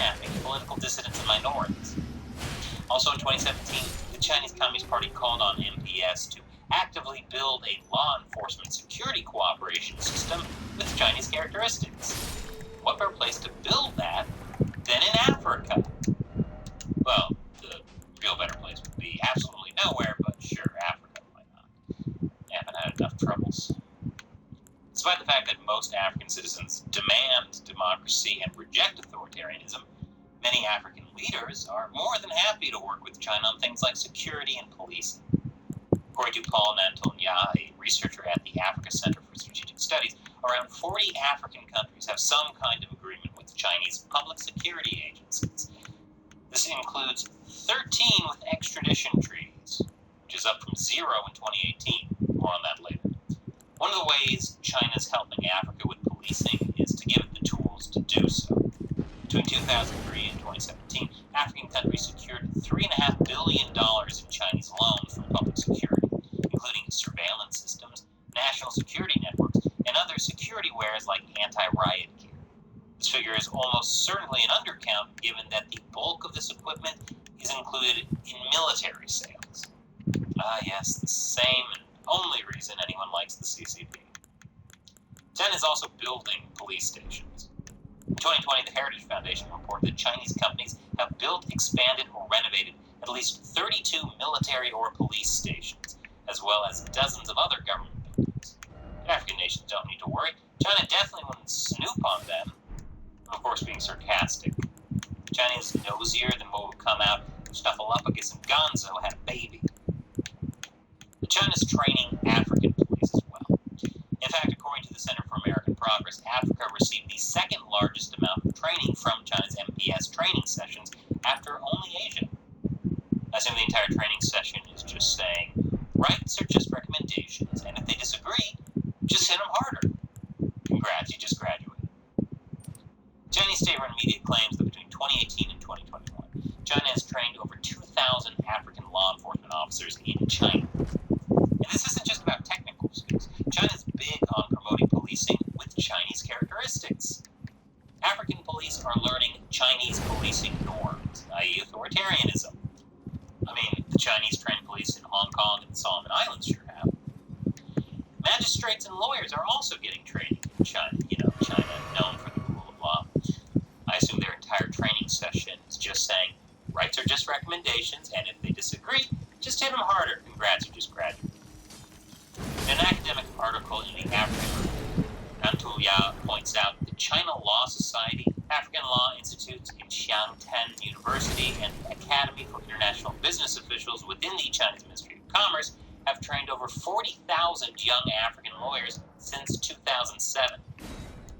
kidnapping political dissidents and minorities. Also in 2017, the Chinese Communist Party called on MPS to actively build a law enforcement security cooperation system with Chinese characteristics. What better place to build that than in Africa? Well, the real better place would be absolutely nowhere, but sure, Africa, why not? They haven't had enough troubles. Despite the fact that most African citizens demand democracy and reject authoritarianism, many African leaders are more than happy to work with China on things like security and policing. According to Paul Nantonia, a researcher at the Africa Center for Strategic Studies, around 40 African countries have some kind of agreement with Chinese public security agencies. This includes 13 with extradition treaties, which is up from 0 in 2018. More on that later. One of the ways China is helping Africa with policing is to give it the tools to do so. Between 2003 and 2017, African countries secured $3.5 billion in Chinese loans from public security, including surveillance systems, national security networks, and other security wares like anti-riot gear. This figure is almost certainly an undercount, given that the bulk of this equipment is included in military sales. Yes, the same and only reason anyone likes the CCP. China is also building police stations. In 2020, the Heritage Foundation reported that Chinese companies have built, expanded, or renovated at least 32 military or police stations, as well as dozens of other government buildings. But African nations don't need to worry. China definitely wouldn't snoop on them. Of course, being sarcastic. China is nosier than what would come out if Snuffleupagus and Gonzo had a baby. But China's training African police as well. In fact, according to the Center for American Progress, Africa received the second largest amount of training from China's MPS training sessions after only Asia. I assume the entire training session is just saying, rights are just recommendations, and if they disagree, just hit them harder. Congrats, you just graduated. Chinese state-run media claims that between 2018 and 2021, China has trained over 2,000 African law enforcement officers in China. And this isn't just about technical skills. China's big on promoting policing with Chinese characteristics. African police are learning Chinese policing norms, i.e. authoritarianism. I mean, the Chinese trained police in Hong Kong and Solomon Islands sure have. Magistrates and lawyers are also getting training in China. China known for the rule of law. I assume their entire training session is just saying, rights are just recommendations, and if they disagree, just hit them harder. Congrats, you just graduated. In an academic article in the African Review, Nantuya points out the China Law Society, African Law Institutes in Xiangtan University, and the Academy for International Business Officials within the Chinese Ministry of Commerce have trained over 40,000 young African lawyers since 2007.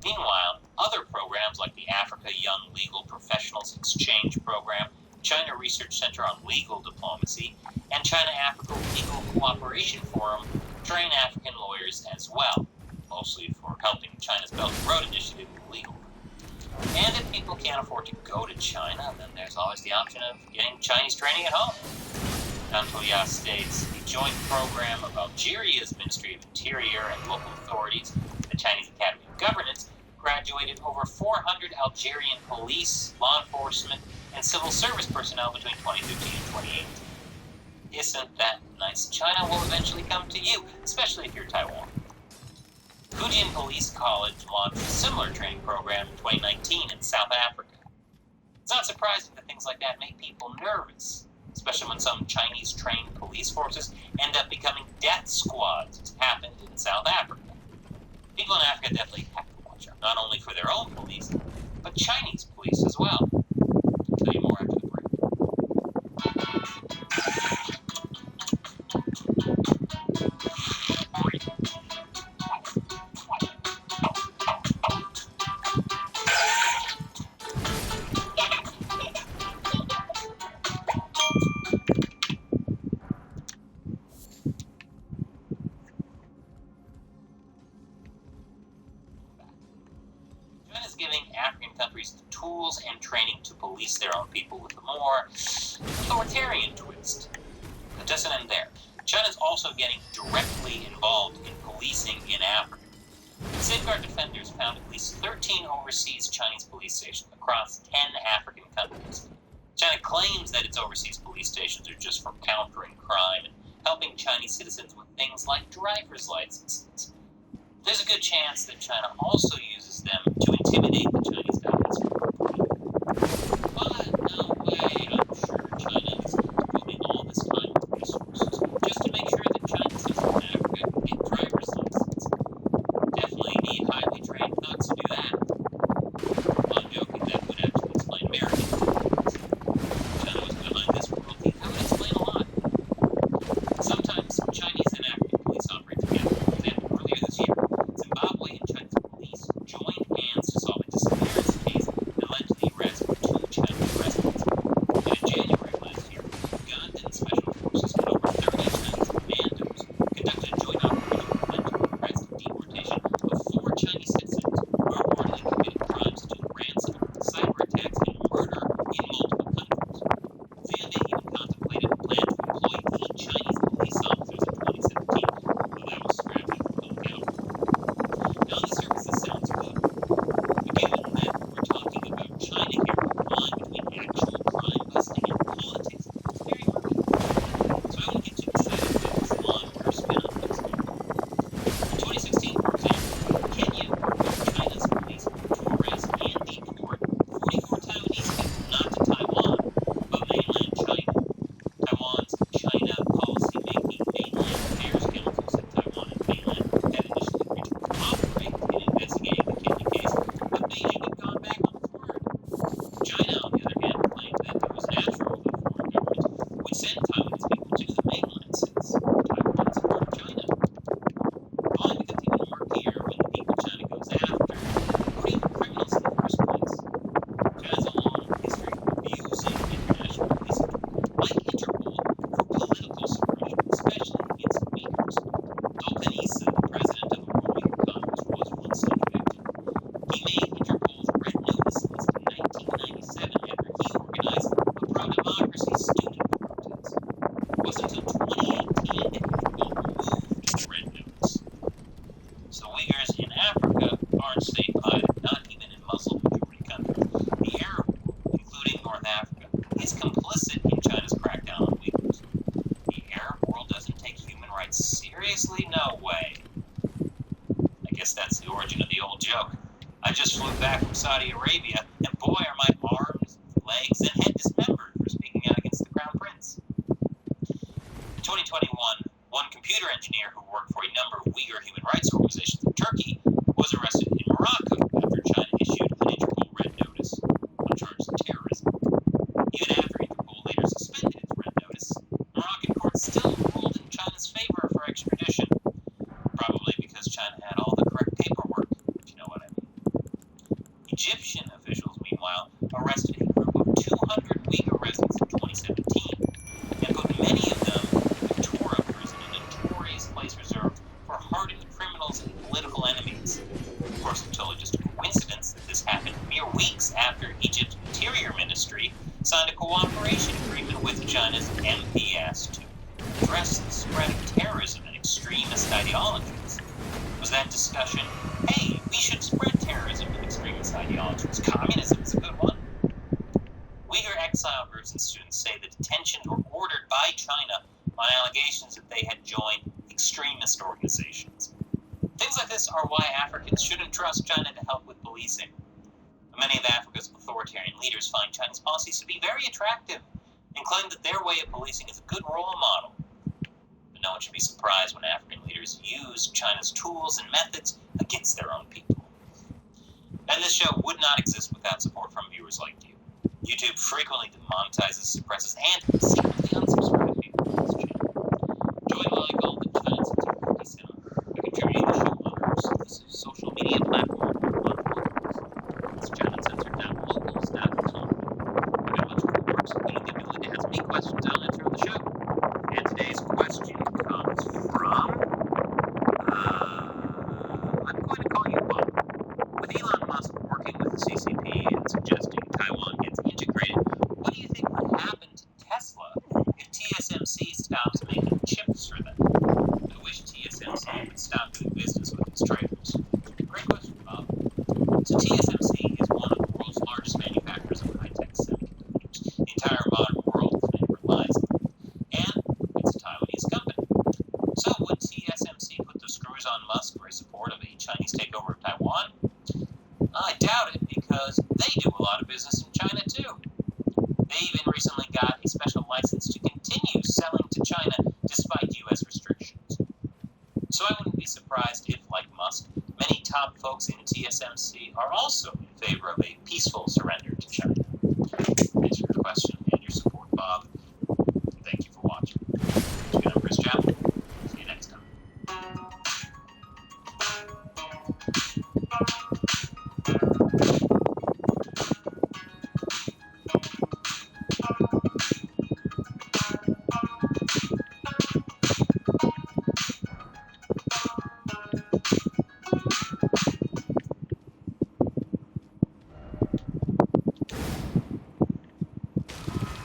Meanwhile, other programs like the Africa Young Legal Professionals Exchange Program, China Research Center on Legal Diplomacy, and China-Africa Legal Cooperation Forum train African lawyers as well, mostly for helping China's Belt and Road Initiative legal. And if people can't afford to go to China, then there's always the option of getting Chinese training at home. Nantoya states the joint program of Algeria's Ministry of Interior and local authorities, the Chinese Academy of Governance, graduated over 400 Algerian police, law enforcement, and civil service personnel between 2015 and 2018. Isn't that nice? China will eventually come to you, especially if you're Taiwan. Fujian Police College launched a similar training program in 2019 in South Africa. It's not surprising that things like that make people nervous, especially when some Chinese-trained police forces end up becoming death squads, as happened in South Africa. People in Africa definitely have to watch out, not only for their own police, but Chinese police as well. I'll tell you more after the break. China's giving African countries the tools and training to police their own people with a more authoritarian twist. It doesn't end there. China's also getting directly involved in policing in Africa. Safeguard defenders found at least 13 overseas Chinese police stations across 10 African countries. China claims that its overseas police stations are just for countering crime and helping Chinese citizens with things like driver's licenses. There's a good chance that China also uses them to intimidate the Chinese government's but no way, I'm sure China is devoting all this time and resources just to make sure that Chinese citizens in Africa can get driver's licenses. Definitely need highly trained thugs to do that. I'm joking, that would actually explain American police. China was behind this worldview, that would explain a lot. Sometimes Chinese and African police operate together. For example, earlier this year, Zimbabwe and Chinese police joined hands to solve a disappearance case that led to the arrest of 2 Chinese residents. And in January last year, Ugandan special forces and over 30 Chinese commandos conducted a joint operation that led to the arrest and deportation of 4 Chinese citizens who reportedly committed crimes such as ransom, cyber attacks, and murder in multiple countries. Zambia even contemplated a plan to employ 8 Chinese police officers in 2017, though that was scrapped after pulling out. Now, on the surface, this sounds good. But given that we're talking about China here, the line between actual crime busting and politics is very murky. So I won't get too excited about this line or spin on things here. In 2016, for example, Kenya ordered China's police to arrest and deport 44 Taiwanese people, not to Taiwan, but mainland China. Taiwan's China Policy-Making Mainland Affairs Council said Taiwan and mainland had initially agreed to cooperate in investigating the Kenya case, but Beijing had gone back on its word. China, on the other hand, claimed that it was natural that foreign governments would send Taiwanese people to the mainland since Taiwan is a part of China. The line becomes even murkier when the people China goes after aren't even criminals in the first place. China has a long history of abusing international policing tools like Interpol for political suppression, especially against Uyghurs. Dolkan Issa, the president of the World Uyghur Congress, was one such victim. He made Interpol's Red Notice list in 1997 after he organized a pro-democracy student protest. It wasn't until 2018 that Interpol removed the Red Notice. So Uyghurs in Africa aren't safe either, not even in Muslim-majority countries. The Arab world, including North Africa, is complicit in China's crackdown on Uyghurs. The Arab world doesn't take human rights seriously? No way. I guess that's the origin of the old joke. I just flew back from Saudi Arabia, and boy are my arms, legs, and head dismembered for speaking out against the Crown Prince. In 2021, one computer engineer who worked for a number of Uyghur human rights organizations in Turkey was arrested in Morocco after China issued an Interpol Red Notice on charges of terrorism. Even after Interpol later suspended its Red Notice, Moroccan courts still ruled in China's favor for extradition, probably because China had all the correct paperwork, if you know what I mean. Egyptian officials, meanwhile, arrested a group of 200 Uyghur residents in 2017 and put many of them in the Tora prison, a notorious place reserved for hardened criminals and political enemies. Of course, it's totally just a coincidence that this happened mere weeks after Egypt's Interior Ministry signed a cooperation agreement with China's MPS to address the spread of terrorism and extremist ideologies. Was that discussion, hey, we should spread terrorism and extremist ideologies? Communism is a good one. Uyghur exile groups and students say the detentions were ordered by China on allegations that they had joined extremist organizations. Things like this are why Africans shouldn't trust China to help with policing. Many of Africa's authoritarian leaders find China's policies to be very attractive and claim that their way of policing is a good role model. But no one should be surprised when African leaders use China's tools and methods against their own people. And this show would not exist without support from viewers like you. YouTube frequently demonetizes, suppresses, and secretly unsubscribes people to this channel. Join what I call the China Censorship Cinema by contributing the show on our exclusive social media platform on forums. It's channelcensored.locals.com. We got a bunch of cool works, including the ability to ask me questions I'll answer on the show. And today's question comes from, I'm going to call you Bob. With Elon Musk working with the CCP and suggesting Taiwan gets integrated, what do you think would happen to Tesla if China too. They even recently got a special license to continue selling to China despite U.S. restrictions. So I wouldn't be surprised if, like Musk, many top folks in TSMC are also in favor of a peaceful surrender to China. Thanks for your question and your support, Bob. Thank you for watching. I'm Chris Chapel. See you next time.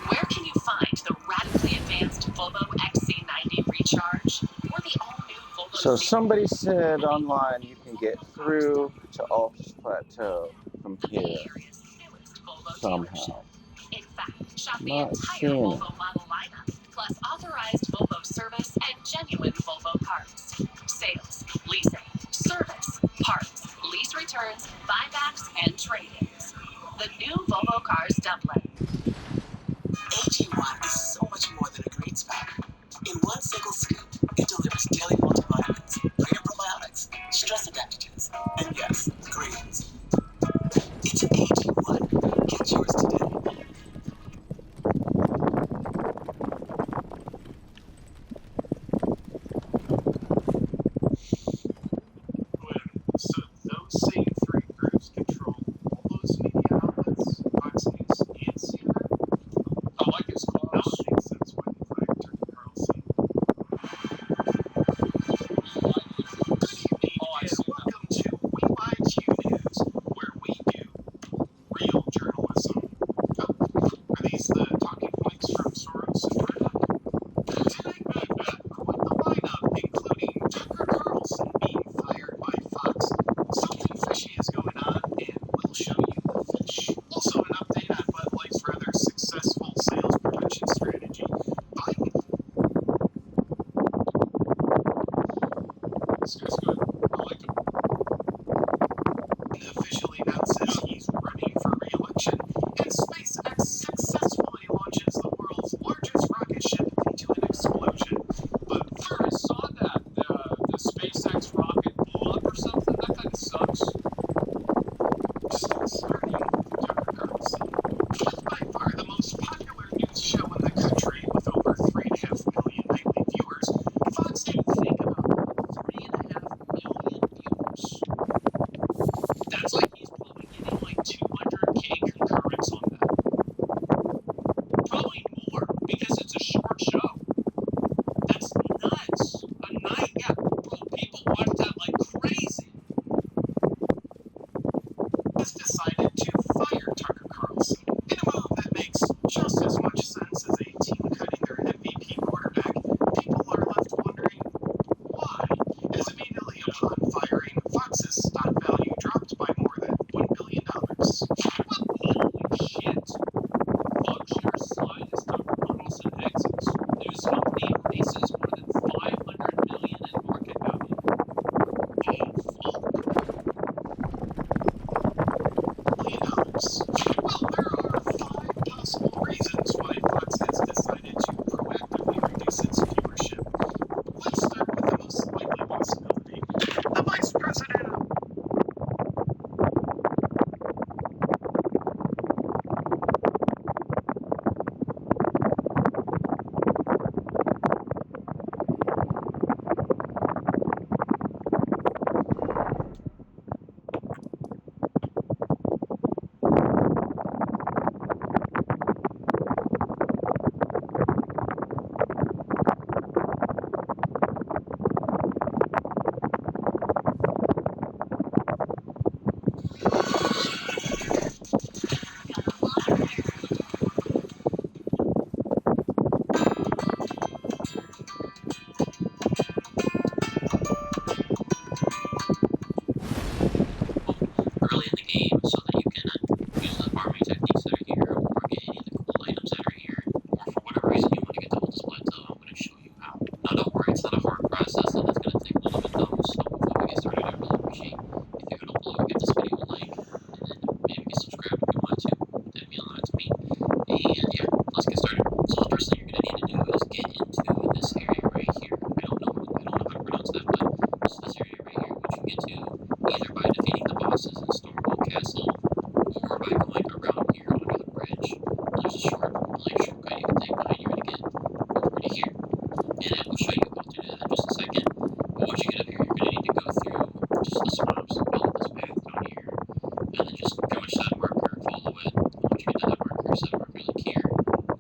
Where can you find the radically advanced Volvo XC90 Recharge or the all-new Volvo? So somebody said online you can get through to Altus Plateau from here somehow. In fact, shop the Not entire seeing Volvo it. model lineup, plus authorized Volvo service and genuine Volvo parts. Sales, leasing, service, parts, lease returns, buybacks, and trade-ins. The new Volvo Cars Dublin. AG1 is so much more than a green spot. In one single scoop, it delivers daily multivitamins, brain probiotics, stress adaptogens, and yes, greens. It's AG1. Get yours today. So those same three groups control all those media outlets, Fox News and CNN? I like his clothes. That would make sense, wouldn't it, Tucker Carlson? Good evening, and welcome to WeYQ News, where we do real journalism. Oh, are these the talking points from Soros and Murdoch? Tonight we've got quite the lineup, including Tucker Carlson being fired by Fox. Something fishy is going on, and we'll show you the fish. Also, an update on Bud Light's rather successful sales promotion strategy. Biden. This guy's good. I like him. Officially announces he's running for re-election, and SpaceX successfully launches the world's largest rocket ship into an explosion. But I saw that the SpaceX rocket blew up or something. That kind of sucks. Still starting Tucker Carlson. By far the most popular news show in the country, with over 3.5 million nightly viewers, Fox didn't think about 3.5 million viewers. That's like he's probably getting like 200K concurrents on that. Probably more, because it's a short show. That's nuts. A night, yeah, bro, people watch that like crazy. Has decided to fire Tucker Carlson in a move that makes just as much sense as a team cutting their MVP quarterback. People are left wondering why, as immediately upon firing, Fox's stock value dropped by more than $1 billion. What? Holy shit. Fox shares slide as Tucker Carlson exits. News company releases more than $500 million in market value. Oh, fuck. $1 billion. Well, there are 5 possible a short, like shortcut you can take behind you, and again, over to here. And I will show you how to do that in just a second. But once you get up here, you're going to need to go through just the swamps, follow this path down here, and then just pretty much set a marker, follow it. Once you get to that marker, set a marker like here,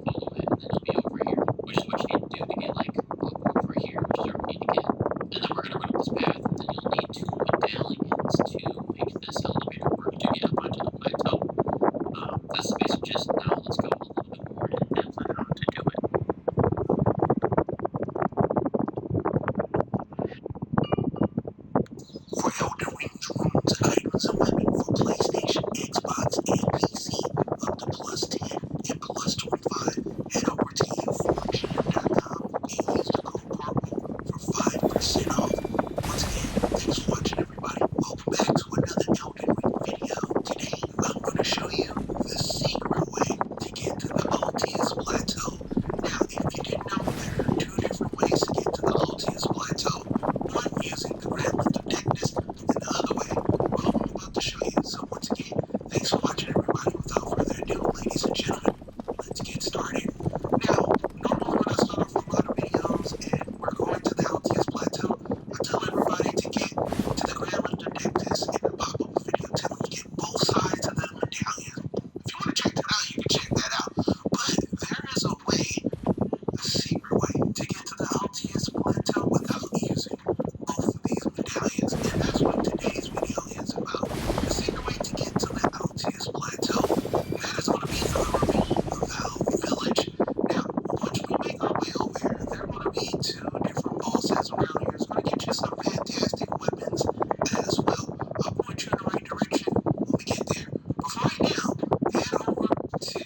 follow it, and then you'll be over here, which is what you need to do to get like up over here, which is where we need to get. And then we're going to run up this path, and then you'll need 2 medallions to make this elevator work to get up onto the plateau. That's the basic gist. Now let's go a little bit more in depth on how to do it. For Elden Ring's runes, items, and weapons for PlayStation, Xbox, and PC, up to +10 and +25, head over to uforgm.com and use the code PURPLE for 5% off. Once again, thanks for watching, everybody. Welcome back to another Elden Ring video. Today, I'm going to show you the secret way to get to the Altius Plateau. Now, if you didn't know, there are 2 different ways to get to the Altius Plateau. One using the Grand Lift of Darkness, and the other way, well, I'm about to show you. So once again, thanks for watching, everybody. Without further ado, ladies and gentlemen, let's get started. Now, normally when I start off a lot of videos and we're going to the Altius Plateau, I tell everybody to get to the Grand Lift of Darkness in the pop-up video. Tell them to get both sides of the medallion. If you want to check that out, you can check that out. But there is a way, a secret way, to get to the Altius Plateau without using both of these medallions, and that's what today's video is about. The secret way to get to the Altius Plateau, that is going to be through a ravine of Valve Village. Now, once we make our way over here, there are going to be 2 different bosses around here. It's going to get you some fantastic weapons as well. I'll point you in the right direction when we get there. But for right now, head over to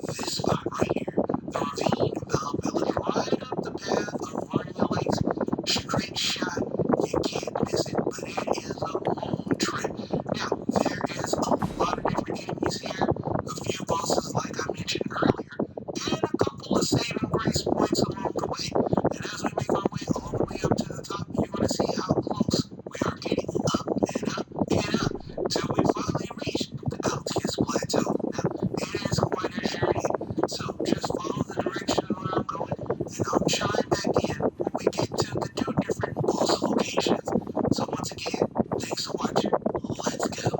this spot right here, the ravine of Valve Village, right up the path of Royal Lakes. Straight shot, you can't miss it, but it is a long trip. Now, there is a lot of different enemies here, a few bosses like I mentioned earlier, and a couple of saving grace points along the way. And as we make our way all the way up to the top, you're going to see how close we are getting up and up and up till we finally reach the Altius Plateau. Now, it is quite a journey, so just follow the direction where I'm going, and I'll chime back in when we get to the 2 different boss locations. So once again, thanks for watching. Let's go.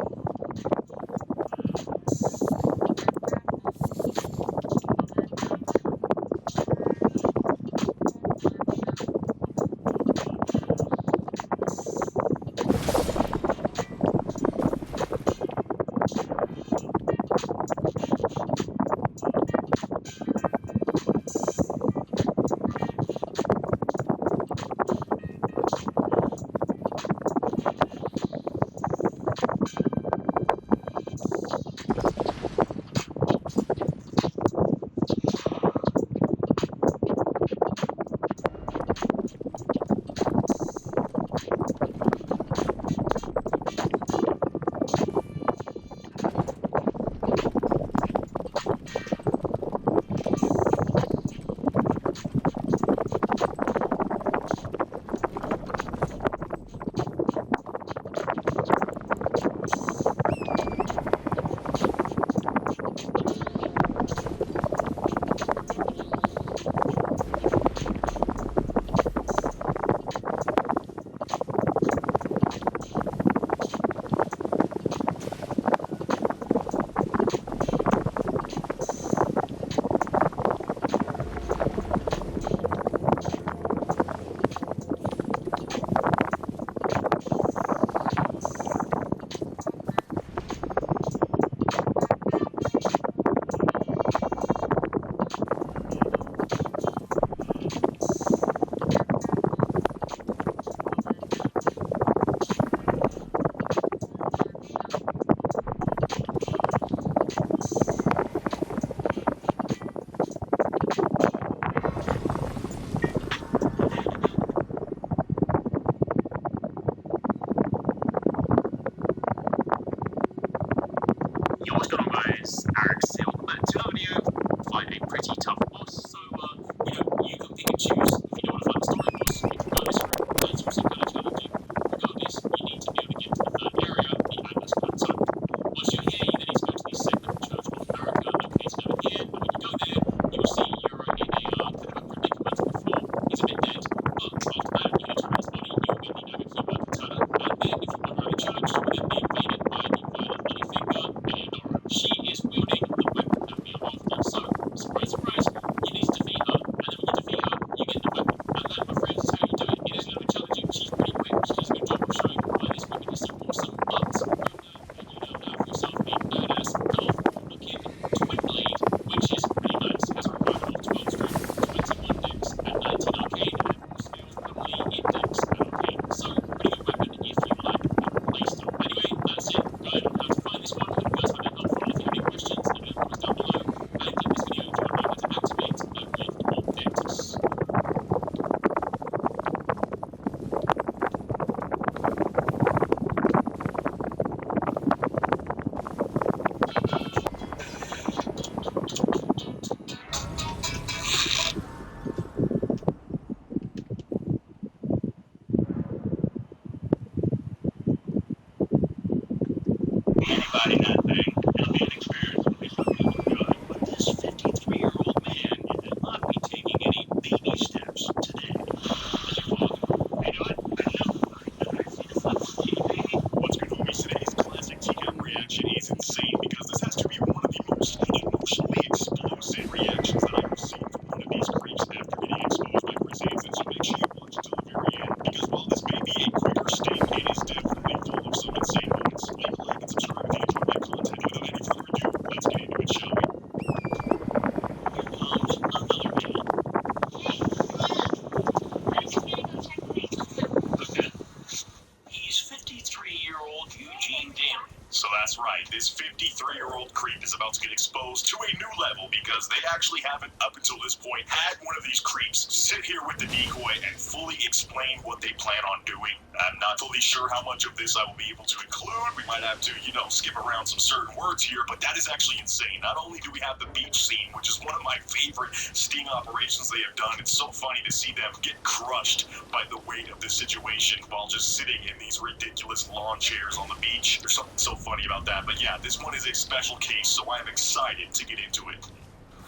because they actually haven't, up until this point, had one of these creeps sit here with the decoy and fully explain what they plan on doing. I'm not fully sure how much of this I will be able to include. We might have to, skip around some certain words here, but that is actually insane. Not only do we have the beach scene, which is one of my favorite sting operations they have done. It's so funny to see them get crushed by the weight of the situation while just sitting in these ridiculous lawn chairs on the beach. There's something so funny about that. But yeah, this one is a special case, so I'm excited to get into it.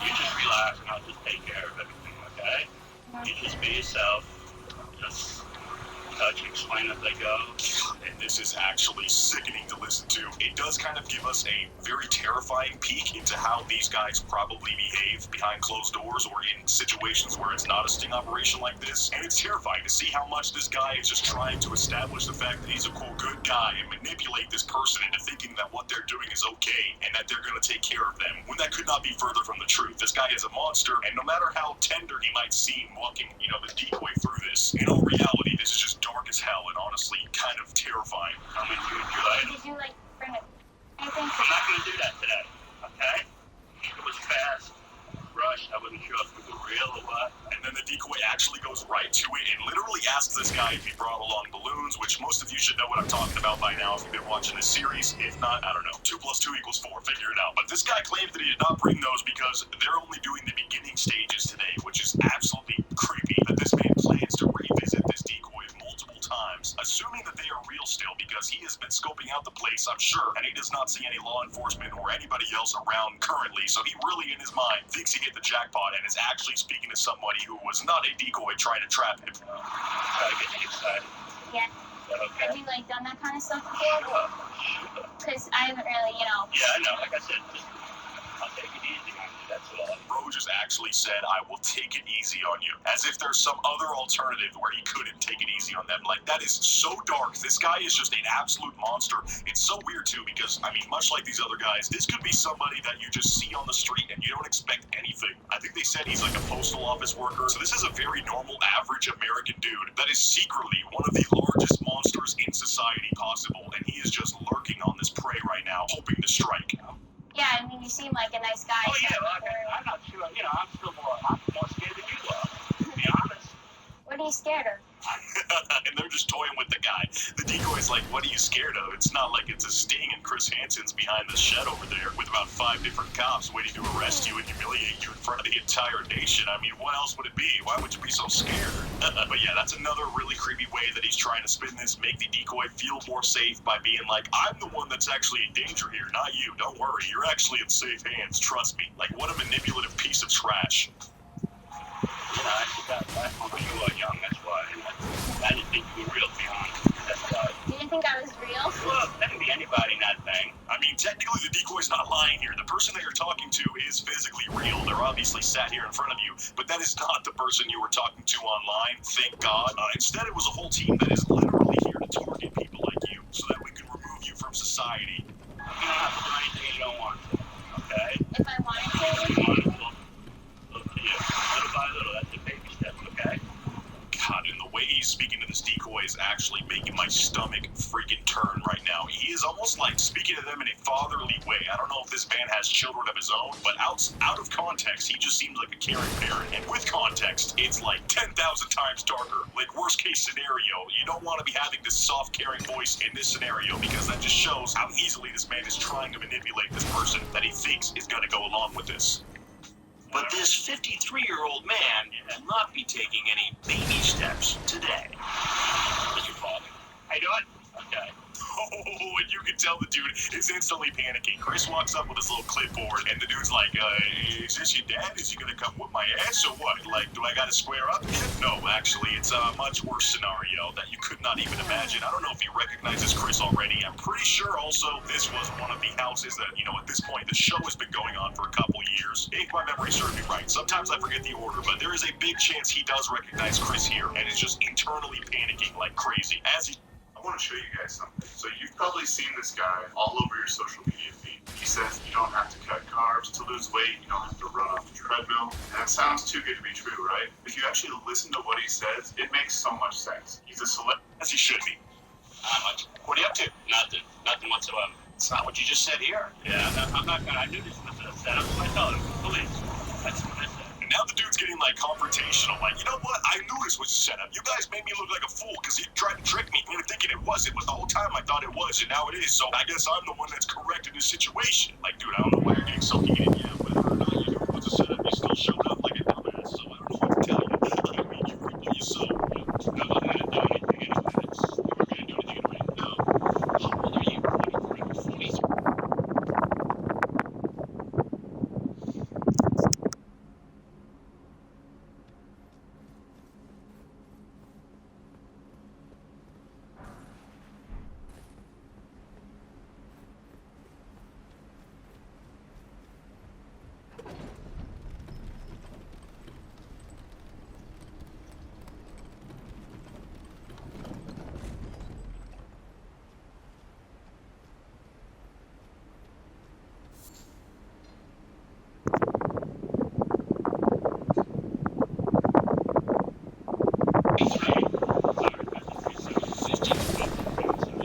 You just relax and I'll just take care of everything, okay? You just be yourself. Just touch, explain as they go. And this is actually sickening to listen to. It does kind of give us a very terrifying peek into how these guys probably behave behind closed doors or in situations where it's not a sting operation like this. And it's terrifying to see how much this guy is just trying to establish the fact that he's a quote good guy and manipulate this person into thinking that what they're doing is okay and that they're going to take care of them, when that could not be further from the truth. This guy is a monster, and no matter how tender he might seem walking, the decoy through this, in all reality, this is just dark as hell and honestly kind of terrifying. I'll meet you with you later. Did you bring it? Anything? I'm not going to do that today, okay? It was fast, rushed. I wasn't sure if it was real or what. And then the decoy actually goes right to it and literally asks this guy if he brought along balloons, which most of you should know what I'm talking about by now if you've been watching this series. If not, I don't know. 2 + 2 = 4. Figure it out. But this guy claims that he did not bring those because they're only doing the beginning stages today, which is absolutely creepy that this man plans to revisit this decoy multiple times, assuming that they are real still because he has been scoping out the place, I'm sure, and he does not see any law enforcement or anybody else around currently, so he really in his mind thinks he hit the jackpot and is actually speaking to somebody who was not a decoy trying to trap him. Try to get you excited. Yeah. Is that okay? Have you done that kind of stuff before? Because I haven't really, Yeah, I know. Like I said, just, I'll take it easy on you. That's all. Bro just actually said, I will take it easy on you. As if there's some other alternative where he couldn't take it easy on them. That is so dark. This guy is just an absolute monster. It's so weird, too, because, much like these other guys, this could be somebody that you just see on the street and you don't expect anything. I think they said he's like a postal office worker. So this is a very normal, average American dude that is secretly one of the largest monsters in society possible. And he is just lurking on this prey right now, hoping to strike. Yeah, you seem like a nice guy. Oh, yeah, well, I'm not sure. I'm more scared than you are, to be honest. What are you scared of? And they're just toying with the guy. The decoy's like, what are you scared of? It's not like it's a sting and Chris Hansen's behind the shed over there with about 5 different cops waiting to arrest you and humiliate you in front of the entire nation. What else would it be? Why would you be so scared? But yeah, that's another really creepy way that he's trying to spin this, make the decoy feel more safe by being like, I'm the one that's actually in danger here, not you. Don't worry, you're actually in safe hands, trust me. What a manipulative piece of trash. I forgot when you were young, that's why. I didn't think you were real, to be honest. That's why. You didn't think I was real? Well, that can be anybody in that thing. Technically the decoy's not lying here. The person that you're talking to is physically real. They're obviously sat here in front of you, but that is not the person you were talking to online, thank God. Instead, it was a whole team that is literally here to target people like you so that we can remove you from society. You don't have to do anything you don't want to, okay? If I wanted to? If you want to, look to you. Little by little, that's the baby steps, okay? God, and the way he's speaking to this decoy is actually making my stomach freaking turn right now. He is almost like speaking to them in a fatherly way. I don't know if this man has children of his own, but out of context, he just seems like a caring parent. And with context, it's like 10,000 times darker. Worst case scenario, you don't want to be having this soft, caring voice in this scenario because that just shows how easily this man is trying to manipulate this person that he thinks is going to go along with this. But this 53-year-old man will not be taking any baby steps today. Mr. Falk. How you doing? Okay. Oh, and you can tell the dude is instantly panicking. Chris walks up with his little clipboard, and the dude's like, is this your dad? Is he gonna come whip my ass or what? Do I gotta square up? No, actually, it's a much worse scenario that you could not even imagine. I don't know if he recognizes Chris already. I'm pretty sure also this was one of the houses that, at this point, the show has been going on for a couple years. If my memory serves me right. Sometimes I forget the order, but there is a big chance he does recognize Chris here, and is just internally panicking like crazy as he... I want to show you guys something. So you've probably seen this guy all over your social media feed. He says you don't have to cut carbs to lose weight, you don't have to run off the treadmill. And that sounds too good to be true, right? If you actually listen to what he says, it makes so much sense. He's a celeb, as he should be. Not much. What are you up to? Nothing. Nothing whatsoever. It's not what you just said here. Yeah, I'm not gonna. I knew this was a setup, so I told him. Police. this was a setup. You guys made me look like a fool because you tried to trick me into thinking it wasn't, but the whole time I thought it was, and now it is. So I guess I'm the one that's correct in this situation. Like, dude, I don't know why you're getting so heated. Yeah, whether or not you knew it was a setup, you still showed up like a dumbass. So I don't know what to tell you. I mean, you reap what you sow. No, I didn't do anything anyways. You weren't gonna do anything anyway. No. How old are you? 43, 43?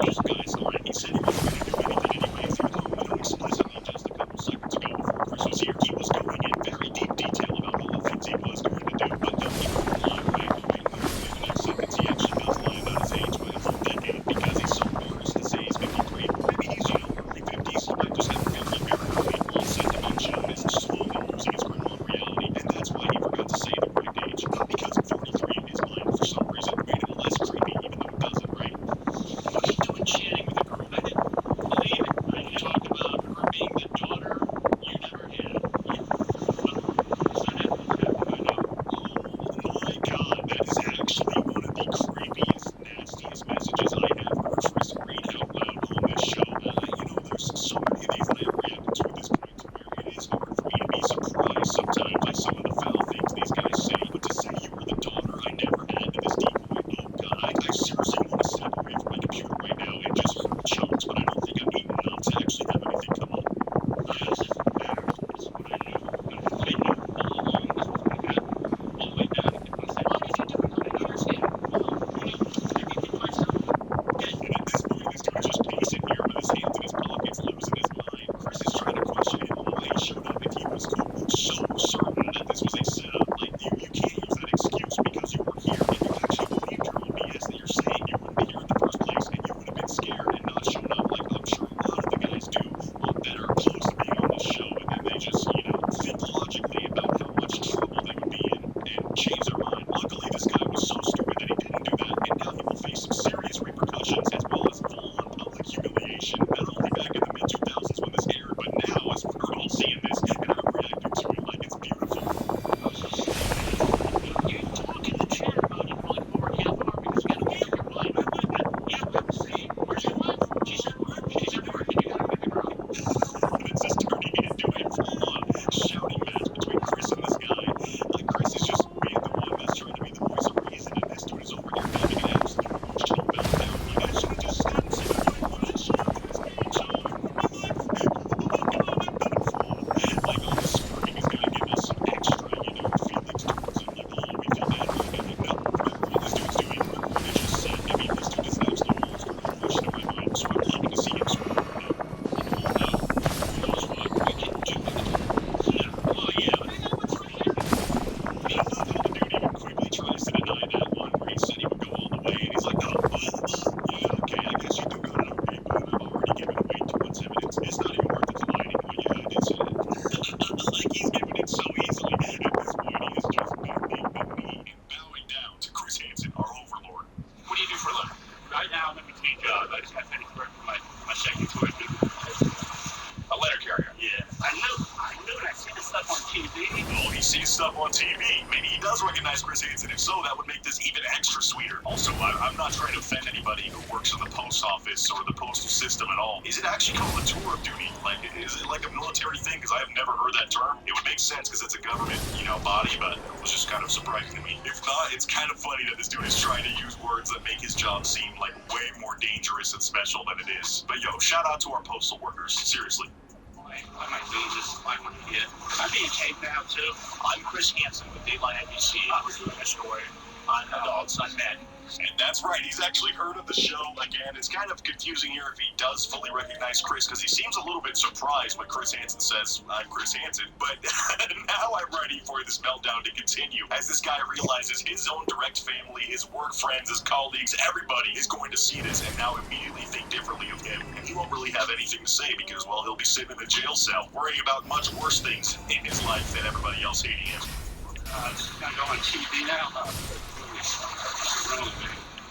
This guy's lying. He said he wasn't going to do anything anyways, even though, explicitly just a couple seconds ago before Chris was here, he was going in very deep detail about all the things he was going to do, but then he wouldn't lie right away. Literally the next sentence, he actually does lie about his age by a full decade because he's so embarrassed to say he's 53. Maybe he's, early 50s. He might just have a family paranoid all set dementia and is slowly losing his grip on reality, and that's why he forgot to say the correct age. Not because 43 in his mind, for some reason, made him less creepy, even though it doesn't, right? What are you doing chatting with a girl? I didn't believe it. You talk about her being the daughter you never had. Oh my god, that is actually one of the creepiest, nastiest messages I have heard Chris read out loud on this show. There's so many of these that I have reacted to at this point to where it is hard for me to be surprised sometimes by some of the foul things these guys say. But to say you were the daughter I never had to this deep point, oh god, I seriously want to step away from my computer right now and just hurt chunks, but I don't think I've eaten enough to actually have anything come up. Yes, it matters. It's what I knew. I knew all along this was going to happen. All the way down to when I said, why did you do it? I don't understand. Well, everything myself. And at this point, this dude's just pacing here with his hands in his pockets, losing his mind. Chris is trying to question him on why he showed up if he was so certain that this was a setup. Like, you can't use that excuse because you were here. If you actually believed your own BS that you're saying, you wouldn't be here in the first place, and you would have been scared and not shown up like I'm sure a lot of the guys do that are close to being on this show, and then they just, think logically about how much trouble they would be in and change their mind. Luckily, this guy was so stupid that he didn't do that, and now he will face some serious repercussions as well as full-on public humiliation, not only back in the mid-2000s when this aired, but now as we're all seeing this, and I'm reacting to it like it's beautiful. You talk in the chat about you going for half an hour because you got to make up your mind. See, where's your wife? She's at work. She's at work, and you got to make her up. This is turning into a full-on shouting match between Chris and this guy. Like, Chris is just being the one that's trying to be the voice of reason, and this dude is over here having an absolute emotional meltdown. You guys should have just stood and said, "You know what? I should have this speech. Oh, I ruined my life. Oh, God, I'm done for." Like, all the smirking is going to give us some extra, feelings towards him. Like, oh, we feel bad about him. No, remember what this dude's doing. Remember what I just said. I mean, this dude is an absolute monster. No question in my mind. So I'm happy to see him screw over now. Who knows what we can do with it? Oh, yeah, but I know what's right here. I love how the dude even quickly tries to deny that one where he said he would go all the way, and he's like, oh, yeah, okay, I guess you do got it okay, but I've already given away too much evidence. It's not even worth it to lie anymore. Yeah, I did say that. Like, he's giving it so easily. At this point, he is just bending the knee and bowing down to Chris Hansen, our overlord. What do you do for a living? Right now, I'm in between jobs. I just got finished working for my second choice. A letter carrier. Yeah, I knew it. I see this stuff on TV. Oh, he sees stuff on TV. Maybe he does recognize Chris Hansen. If so, that would make this even extra sweeter. Also, I'm not trying to offend anybody who works in the post office or the postal system at all. Is it actually called a tour of duty? Like, is it like a military thing? Because I have never heard that term. It would make sense because it's a government, body, but it was just kind of surprising to me. If not, it's kind of funny that this dude is trying to use words that make his job seem like way more dangerous and special than it is. But shout out to our postal workers. Seriously. Why am I doing this? Why am I here? Am I being taped now, too? I'm Chris Hansen with Dateline NBC. I was doing a story on adults, on men. And that's right, he's actually heard of the show. Again, it's kind of confusing here if he does fully recognize Chris, because he seems a little bit surprised when Chris Hansen says, I'm Chris Hansen. But now I'm ready for this meltdown to continue, as this guy realizes his own direct family, his work friends, his colleagues, everybody is going to see this and now immediately think differently of him. And he won't really have anything to say because, well, he'll be sitting in the jail cell worrying about much worse things in his life than everybody else hating him. Gotta go on TV now.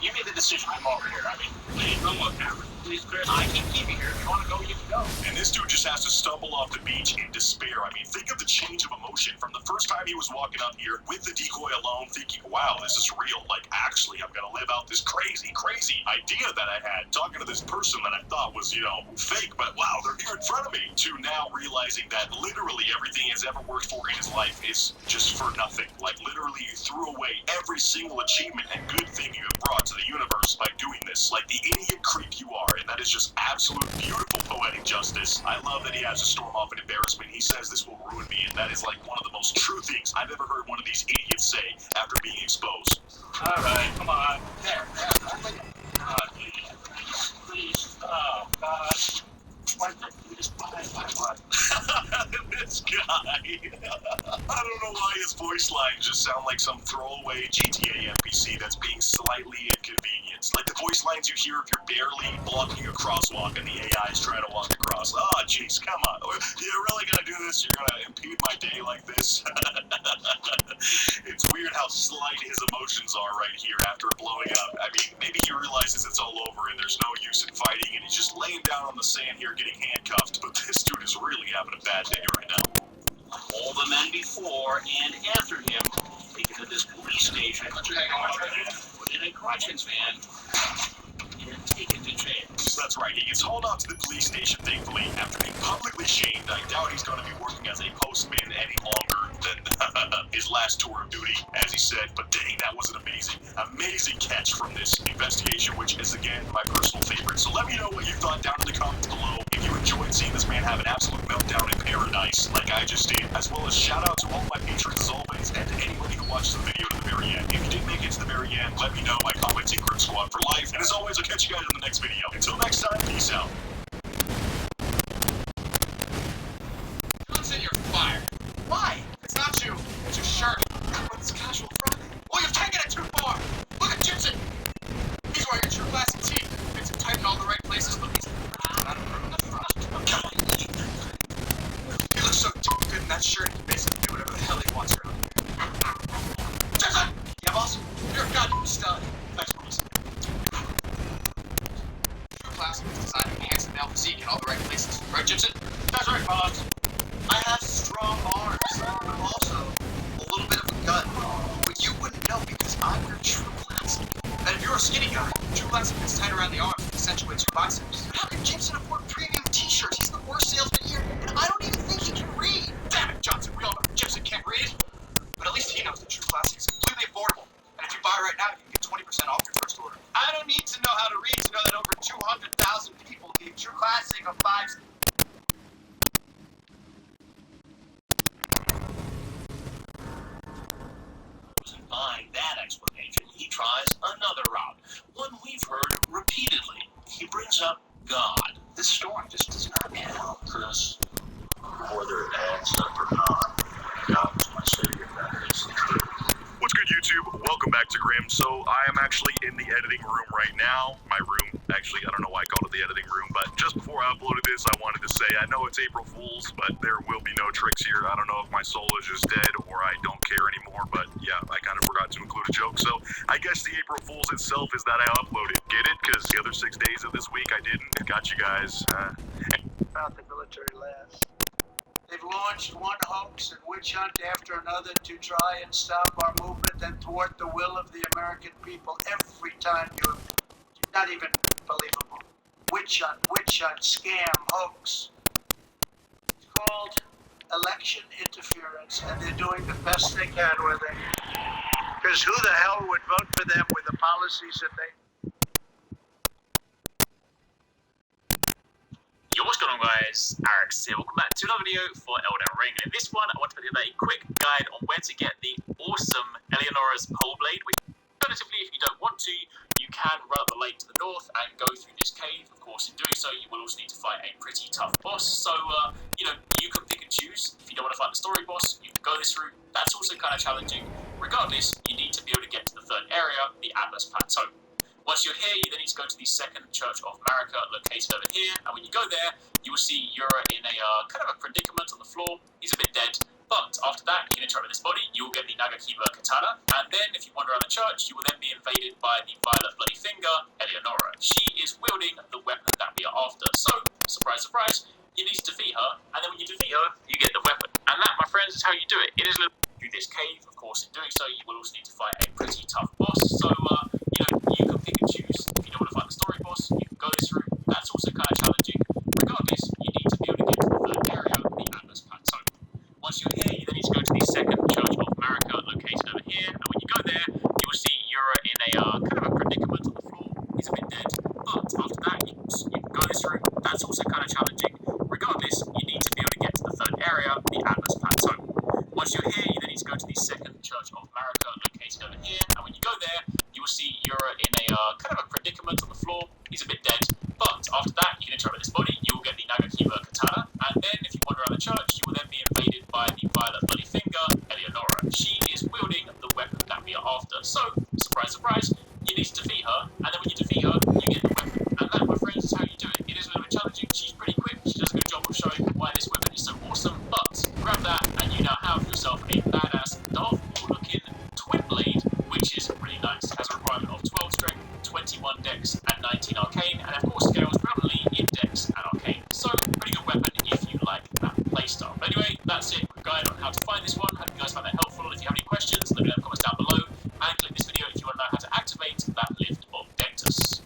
You made the decision. I'm over here. I mean, please, no more camera. Please, Chris. I can keep you here. If you want to go, you can go. And this dude just has to stumble off the beach in despair. I mean, think of the change of emotion from the first time he was walking up here with the decoy alone, thinking, wow, this is real. Like, actually, I'm going to live out this crazy idea that I had, talking to this person that I thought was, fake, but wow, they're here in front of me, to now realizing that literally everything he's ever worked for in his life is just for nothing. Like, literally, you threw away every single achievement and good thing you have brought to the universe by doing this. Like the idiot creep you are, and that is just absolute beautiful poetic justice. I love that he has to storm off in embarrassment. He says this will ruin me, and that is like one of the most true things I've ever heard one of these idiots say after being exposed. All right, come on. There. God, please. Oh, God. Why not do this by what? This guy. I don't know why his voice lines just sound like some throwaway GTA NPC that's being slightly inconvenienced. Like the voice lines you hear if you're barely blocking a crosswalk and the AI is trying to walk across. Oh, jeez, come on. You're really gonna do this? You're gonna impede my day like this? It's weird how slight his emotions are right here after blowing up. I mean, maybe he realizes it's all over and there's no use in fighting and he's just laying down on the sand here getting handcuffed, but this dude is really having a bad day right now. All the men before and after him taken to this police station, put in a corrections van, and taken to jail. That's right, he gets hauled out to the police station, thankfully, after being publicly shamed. I doubt he's going to be working as a postman any longer than his last tour of duty, as he said, but dang, that was an amazing catch from this investigation, which is, again, my personal favorite. So let me know what you thought down in the comments below. If you enjoyed seeing this man have an absolute meltdown in paradise, like I just did, as well as shout out to all my patrons as always, and to anybody who watches the video to the very end. If you did make it to the very end, let me know. My comments in Crib Squad for life. And as always, I'll catch you guys in the next video. Until next time, peace out. Johnson, you're fired. Why? It's not you. It's your shirt. It's casual Friday. Well, you've taken it too far. Look at Gibson. He's wearing a true classic tee. Fits him tight in all the right places, but he's not improving the front. He looks so good in that shirt. He can basically do whatever the hell he wants around here. Gibson! Yeah, boss? You're a goddamn stud. Thanks, boss. True classic is designed to enhance the male physique in all the right places. Right, Gibson? That's right, boss. I have strong arms. I'm also a little bit of a gut. But you wouldn't know because I wear True Classic. And if you're a skinny guy, True Classic fits tight around the arms and accentuates your biceps. How can Gibson afford premium t-shirts? He's the worst salesman here, and I don't even think he can read. Damn it, Johnson, we all know Gibson can't read. But at least he knows that True Classic is completely affordable. And if you buy right now, you can get 20% off your first order. I don't need to know how to read to know that over 200,000 people gave True Classic a 5. Buying that explanation, he tries another route, one we've heard repeatedly. He brings up God. This story just does not count, Chris. Whether it adds up or not, God was my savior. That is the truth. What's good, YouTube? Welcome back to Grim. So I am actually in the editing room right now. My room, actually, I don't know why I called it the editing room, but just before I uploaded this, I wanted to say, I know it's April Fool's, but there will be no tricks here. I don't know if my soul is just dead or I don't care anymore, but yeah, I kind of forgot to include a joke. So I guess the April Fool's itself is that I uploaded. Get it? Because the other 6 days of this week I didn't. Got you guys. About the military last. They've launched one hoax and witch hunt after another to try and stop our movement and thwart the will of the American people. Every time you're not even believable. Witch hunt, scam, hoax. It's called election interference, and they're doing the best they can with it. Because who the hell would vote for them with the policies that they... Yo, what's going on, guys? Alex here. Welcome back to another video for Elden Ring. In this one, I want to put together a quick guide on where to get the awesome Eleonora's Pole Blade, which, alternatively, if you don't want to, you can run up the lake to the north and go through this cave. Of course, in doing so, you will also need to fight a pretty tough boss. So, you can pick and choose. If you don't want to fight the story boss, you can go this route. That's also kind of challenging. Regardless, you need to be able to get to the third area, the Atlas Plateau. Once you're here, you then need to go to the second Church of America, located over here. And when you go there, you will see Yura in a kind of a predicament on the floor. He's a bit dead. But after that, you can interact with his body. You will get the Nagakiba Katana. And then, if you wander around the church, you will then be invaded by the Violet Bloody Finger, Eleonora. She is wielding the weapon that we are after. So, surprise, surprise, you need to defeat her. And then when you defeat her, you get the weapon. And that, my friends, is how you do it. It is a little through this cave. Of course, in doing so, you will also need to fight a pretty tough boss. So, you can pick and choose. If you don't want to fight the story boss, you can go this route. That's also kind of challenging. Regardless, you need to be able to get to the third area, the Atlas Plateau. Once you're here, you then need to go to the second Church of America, located over here. And when you go there, you will see Yura in a kind of a predicament on the floor. He's a bit dead. But after that, you can go this route. That's also kind of challenging. Regardless, you need to be able to get to the third area, the Atlas Plateau. Once you're here, you then need to go to the second Church of America, located over here. And when you go there, you will see Yura in a kind of a predicament on the floor. He's a bit dead. But after that, you can interact with his body. You will get the Nagakiba Katana. And then, if you wander around the church, you will then be invaded by the Violet Bloody Finger, Eleonora. She is wielding the weapon that we are after. So, surprise, surprise, you need to defeat her. And then when you defeat her, you get the weapon. And that, my friends, is how you do it. It is a little bit challenging. She's pretty quick. She does a good job of showing why this weapon is so awesome. But grab that, and you now have yourself a badass Darth Maul-looking twin blade, which is really nice. It has a requirement of 12 strength, 21 dex, and 19 arcane, and of course scales predominantly in dex and arcane. So, pretty good weapon if you like that playstyle. But anyway, that's it. Quick guide on how to find this one. Hope you guys found that helpful. If you have any questions, let me know in the comments down below. And click this video if you want to know how to activate that lift of Dectus.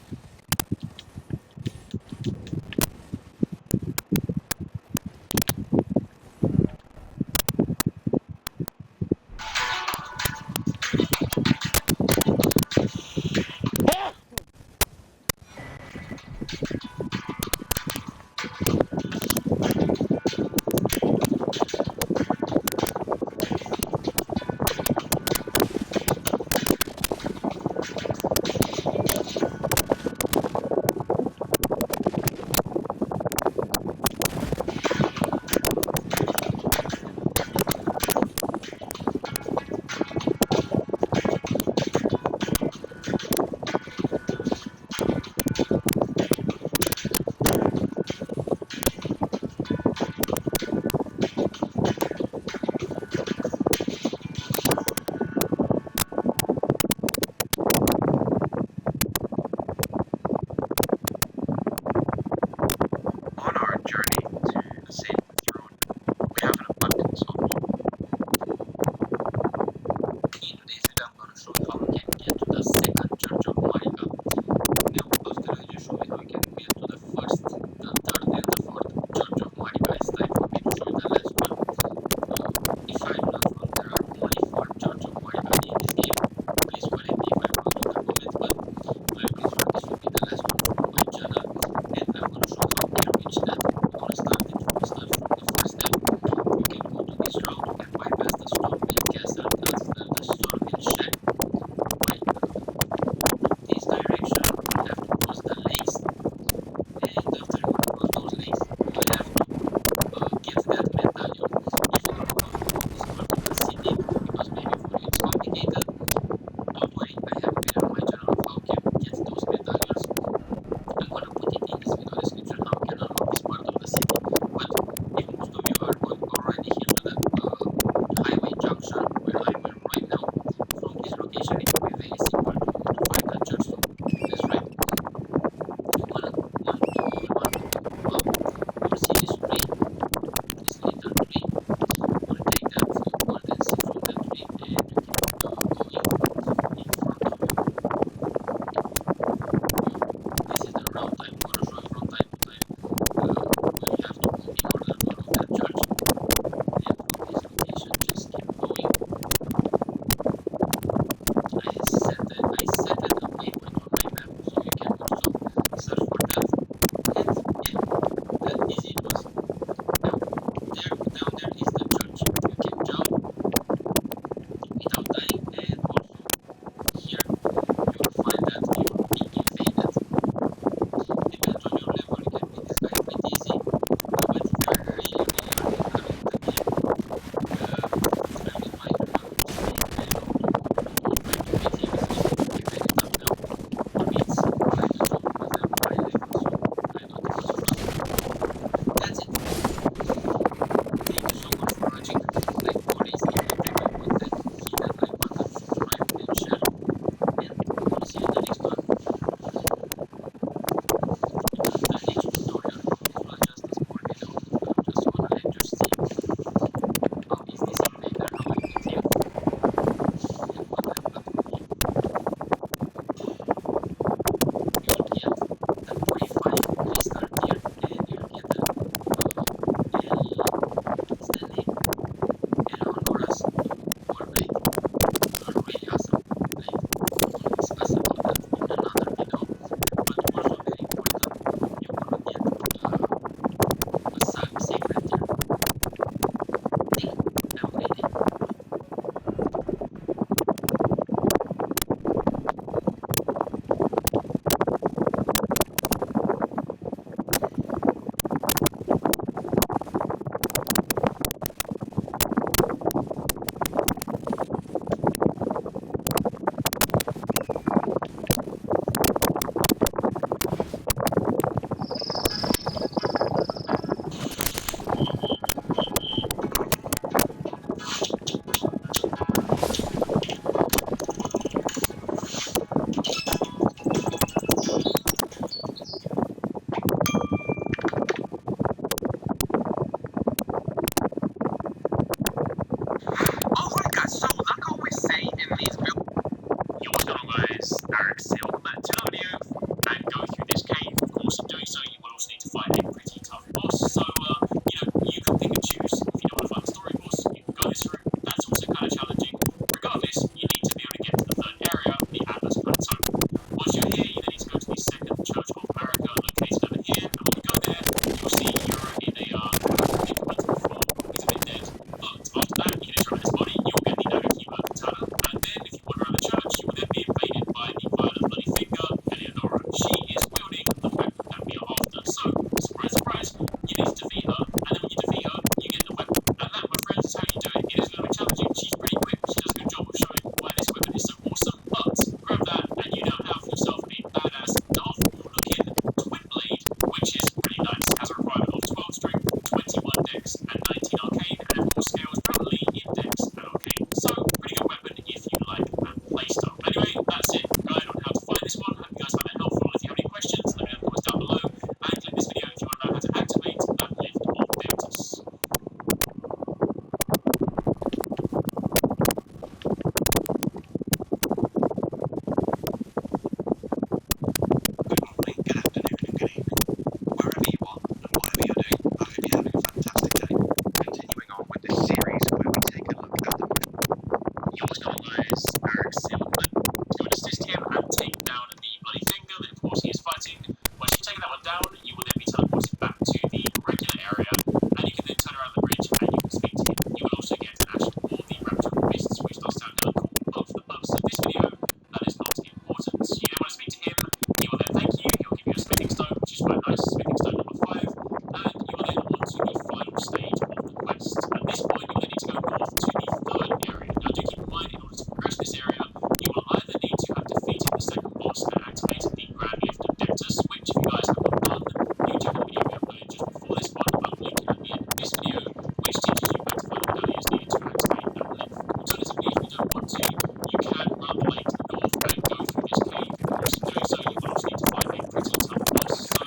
Yours gone, guys. Eric's sealed. You would assist him and take down the bloody finger that, of course, he is fighting. Once you've taken that one down, you will then be teleported back to the regular area, and you can then turn around the bridge and you can speak to him. You will also get an action for the rapture mists, which does sound hella cool, but for the purpose of this video, that is not important. You then want to speak to him. He will then thank you. He will give you a smithing stone, which is quite nice. Smithing stone number 5, and you will then on to the final stage of the quest. At this point, you will then need to go north to the third area. Now, do keep in mind, in order to progress this area, you will either need to have defeated the second boss and activated the Grand Lift of Dectus, which, if you guys have not done, you check out the video we uploaded just before this one. I will link it at the end of this video, which teaches you how to find the medallions needed to activate that lift. Alternatively, if you don't want to, you can run the lake to the north and go through this cave. Of course, in doing so, you will also need to find a pretty tough boss. So,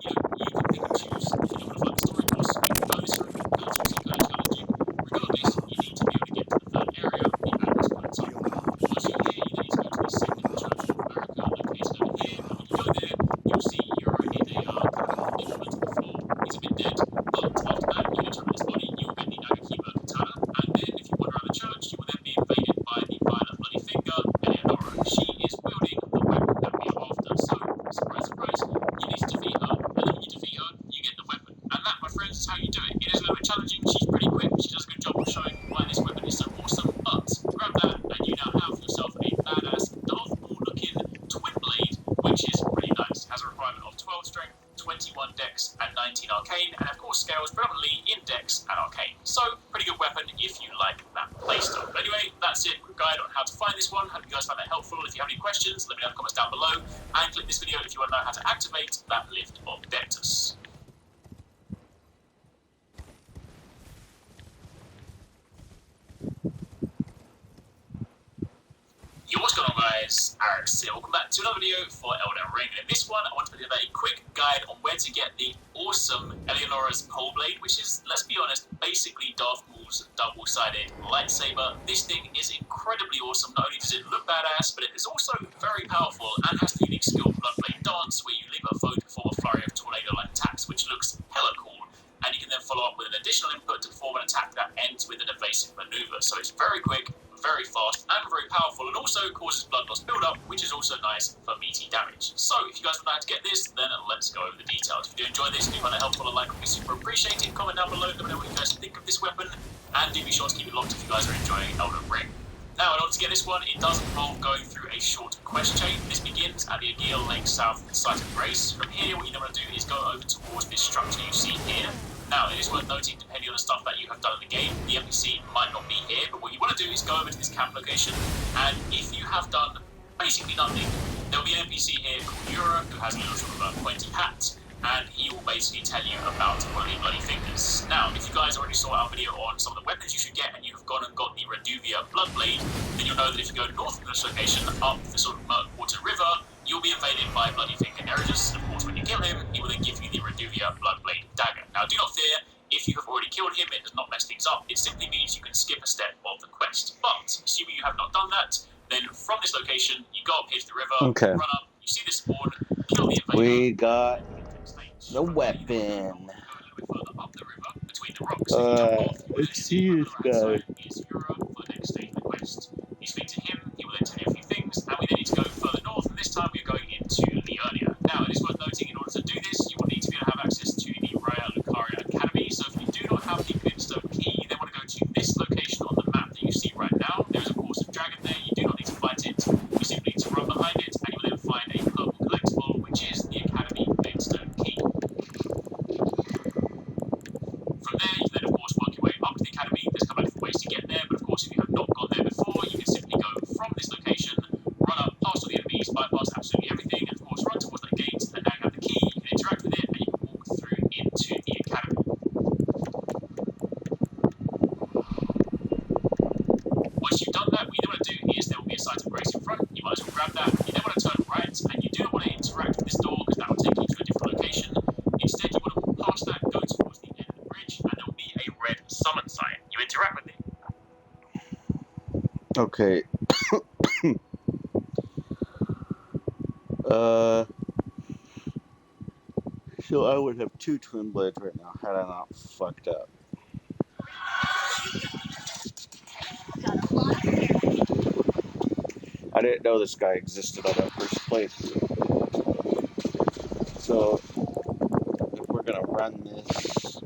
you can pick and choose. If you don't want to find the story boss, you can go this route. That's also kind of challenging. Regardless, you need to be able to get to the third area at this point in time. Once you're here, you then need to go to the second Church of America located over here. And when you go there, you'll see Euro in a implement on the floor. He's a bit dead, but after that, you interrupt his body, you will get the Nagakiba katana, and then if you wander around the church, you will then be invaded by the violet bloody finger, Eleonora. She is wielding the weapon that we are after, so surprise, surprise, you need to defeat her, and then when you defeat her, you get the weapon. And that, my friends, is how you do it. It is a little bit challenging, she's pretty quick, she does a good job of showing why this weapon is so awesome, but grab that, and you now have yourself a badass Darth Maul-looking twin blade, which is pretty nice. Has a requirement of 12 strength, 21 dex, and 19 arcane, and of course scales predominantly in dex and arcane. So, pretty good weapon if you like that playstyle. But anyway, that's it. Quick guide on how to find this one. Hope you guys found that helpful. If you have any questions, let me know in the comments down below, and click this video if you want to know how to activate that lift of Dectus. Yo, what's going on, guys? Eric's here. Welcome back to another video for Elden Ring. In this one, I want to put together a quick guide on where to get the awesome Eleonora's pole blade, which is, let's be honest, basically Darth Maul's double-sided lightsaber. This thing is incredibly awesome. Not only does it look badass, but it is also very powerful and has the unique skill Bloodblade Dance, where you leave a foe to perform a flurry of tornado-like attacks, which looks hella cool. And you can then follow up with an additional input to perform an attack that ends with an evasive maneuver. So it's very quick, very fast, and very powerful, and also causes blood loss build-up, which is also nice for meaty damage. So if you guys would like to get this, then let's go over the details. If you do enjoy this, do find it helpful, a like would be super appreciated. Comment down below, let me know what you guys think of this weapon, and do be sure to keep it locked if you guys are enjoying Elden Ring. Now, in order to get this one, it does involve going through a short quest chain. This begins at the Aegir Lake South site of Grace. From here, what you want to do is go over towards this structure you see here. Now, it is worth noting, depending on the stuff that you have done in the game, the NPC might not be here, but what you want to do is go over to this camp location, and if you have done basically nothing, there will be an NPC here called Yura, who has a little sort of a pointy hat, and he will basically tell you about one of the bloody fingers. Now, if you guys already saw our video on some of the weapons you should get, and you have gone and got the Reduvia Bloodblade, then you'll know that if you go north of this location, up the sort of Murkwater River, you'll be invaded by Bloody Finger Eregus, and of course when you kill him, he will then give you the Reduvia Bloodblade Dagger. Now do not fear, if you have already killed him, it does not mess things up, it simply means you can skip a step of the quest. But, assuming you have not done that, then from this location, you go up here to the river, Okay. run up, you see this spawn, kill the invader. We got the weapon. Let's see this guy. Is Yura for the next stage of the quest. You speak to him, he will then tell you a few things, and we then need to go further north, and this time we are going into Liurnia. Now, it is worth noting, in order to do this, you will need to be able to have access to the Raya Lucaria Academy, so if you do not have the Glintstone key, you then want to go to this location on the map that you see right now. There is, of course, a dragon there, you do not need to fight it, you simply need to run behind it, and you will then find a purple collectible, which is the Academy Glintstone key. From there, you then, of course, work your way up to the Academy. There's a couple of different ways to get there, but of course, if you have not gone there before, you can simply go from this location, run up past all the enemies, bypass absolutely everything, and of course, run towards that gate, and now you have the key, you can interact with it, and you can walk through into the Academy. Once you've done that, what you then want to do is there will be a site of Grace in front, you might as well grab that, you then want to turn right, and you do not want to interact with this door, because that will take you to a different location. Instead, you want to walk past that, go towards the end of the bridge, and there will be a red summon sign. You interact with it. Okay. So I would have 2 twin blades right now had I not fucked up. Got a lot of hair. I didn't know this guy existed on that first playthrough. So if we're gonna run this,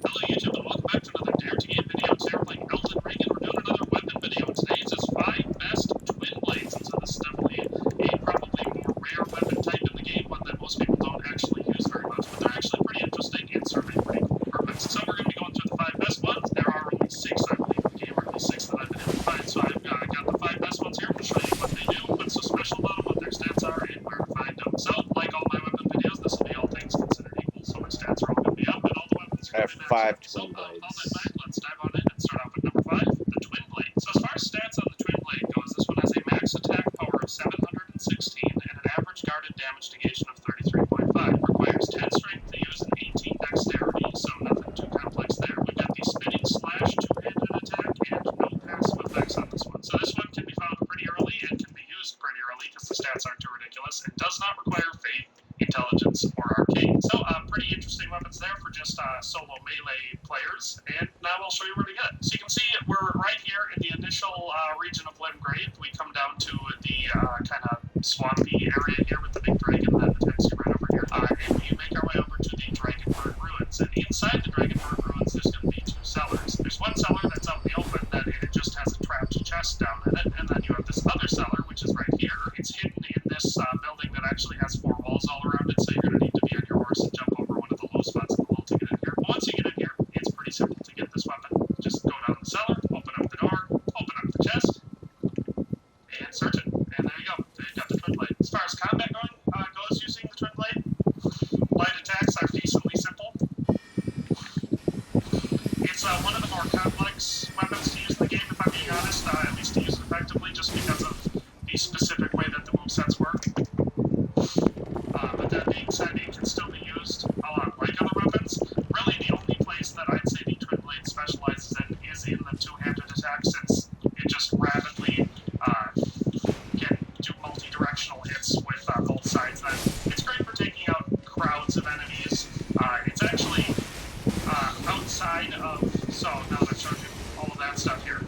Hello YouTube and welcome back to another Dare to Game video. Today we're playing Elden Ring and we're doing another weapon video. Today's is 5 best twin blades, and so this is definitely a probably more rare weapon type in the game, one that most people don't actually use very much, but they're actually pretty interesting and certainly pretty cool purpose. So we're going to be going through the 5 best ones. There are only 6, I believe, in the game, or at least 6 that I've been able to find. So I've got the 5 best ones here to show you what they do, what's so special about them, what their stats are, and where to find them. So, like all my weapon videos, this will be all things considered equal, so my stats are all going to be up, and all the weapons I have 5 twin blades. with all that in mind, let's dive on in and start off with number 5, the twin blade. So as far as stats on the twin blade goes, this one has a max attack power of 716 and an average guarded damage negation of 33.5. Requires 10 strength to use and 18 dexterity, so nothing too complex there. We've got the spinning slash two-handed attack and no passive effects on this one. So this one can be found pretty early and can be used pretty early because the stats aren't too ridiculous and does not require faith, intelligence, or arcane. So pretty interesting weapons there for just solo melee players, and now I'll show you where to get it. So you can see we're right here in the initial region of Limgrave. We come down to the kind of swampy area here with the big dragon that attacks you right over here, and we make our way over to the Dragonburg Ruins. And inside the Dragonburg Ruins there's going to be 2 cellars. There's one cellar that's out in the open that it just has a trapped chest down in it, and then you have this other cellar which is right here. It's hidden in this building that actually has 4 walls all around it, so you're going to need to be on your horse and jump over one of the low spots in the wall to get in here. But once you get in here, it's pretty simple to get this weapon. Just go down the cellar, open up the door, open up the chest, and search it. And there you go. There you got the twin blade. As far as combat goes using the twin blade, light attacks are decently simple. It's one of the more complex weapons to use in the game, if I'm being honest, at least to use it effectively, just because of the specific way that the movesets work. But that being said, it can still be used a lot like other weapons. Really, the only place that I'd say the twin blade specializes in is in the two-handed attack, since it just rapidly can do multi-directional hits with both sides. Then it's great for taking out crowds of enemies. It's actually outside of, so now that I've showed you all of that stuff here,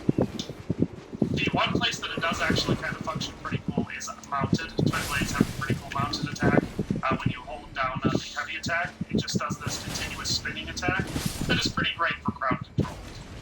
the one place that it does actually kind of function pretty cool is mounted. Twin blades have a pretty cool mounted attack. When you hold down the heavy attack, it just does this continuous spinning attack that is pretty great for crowd control.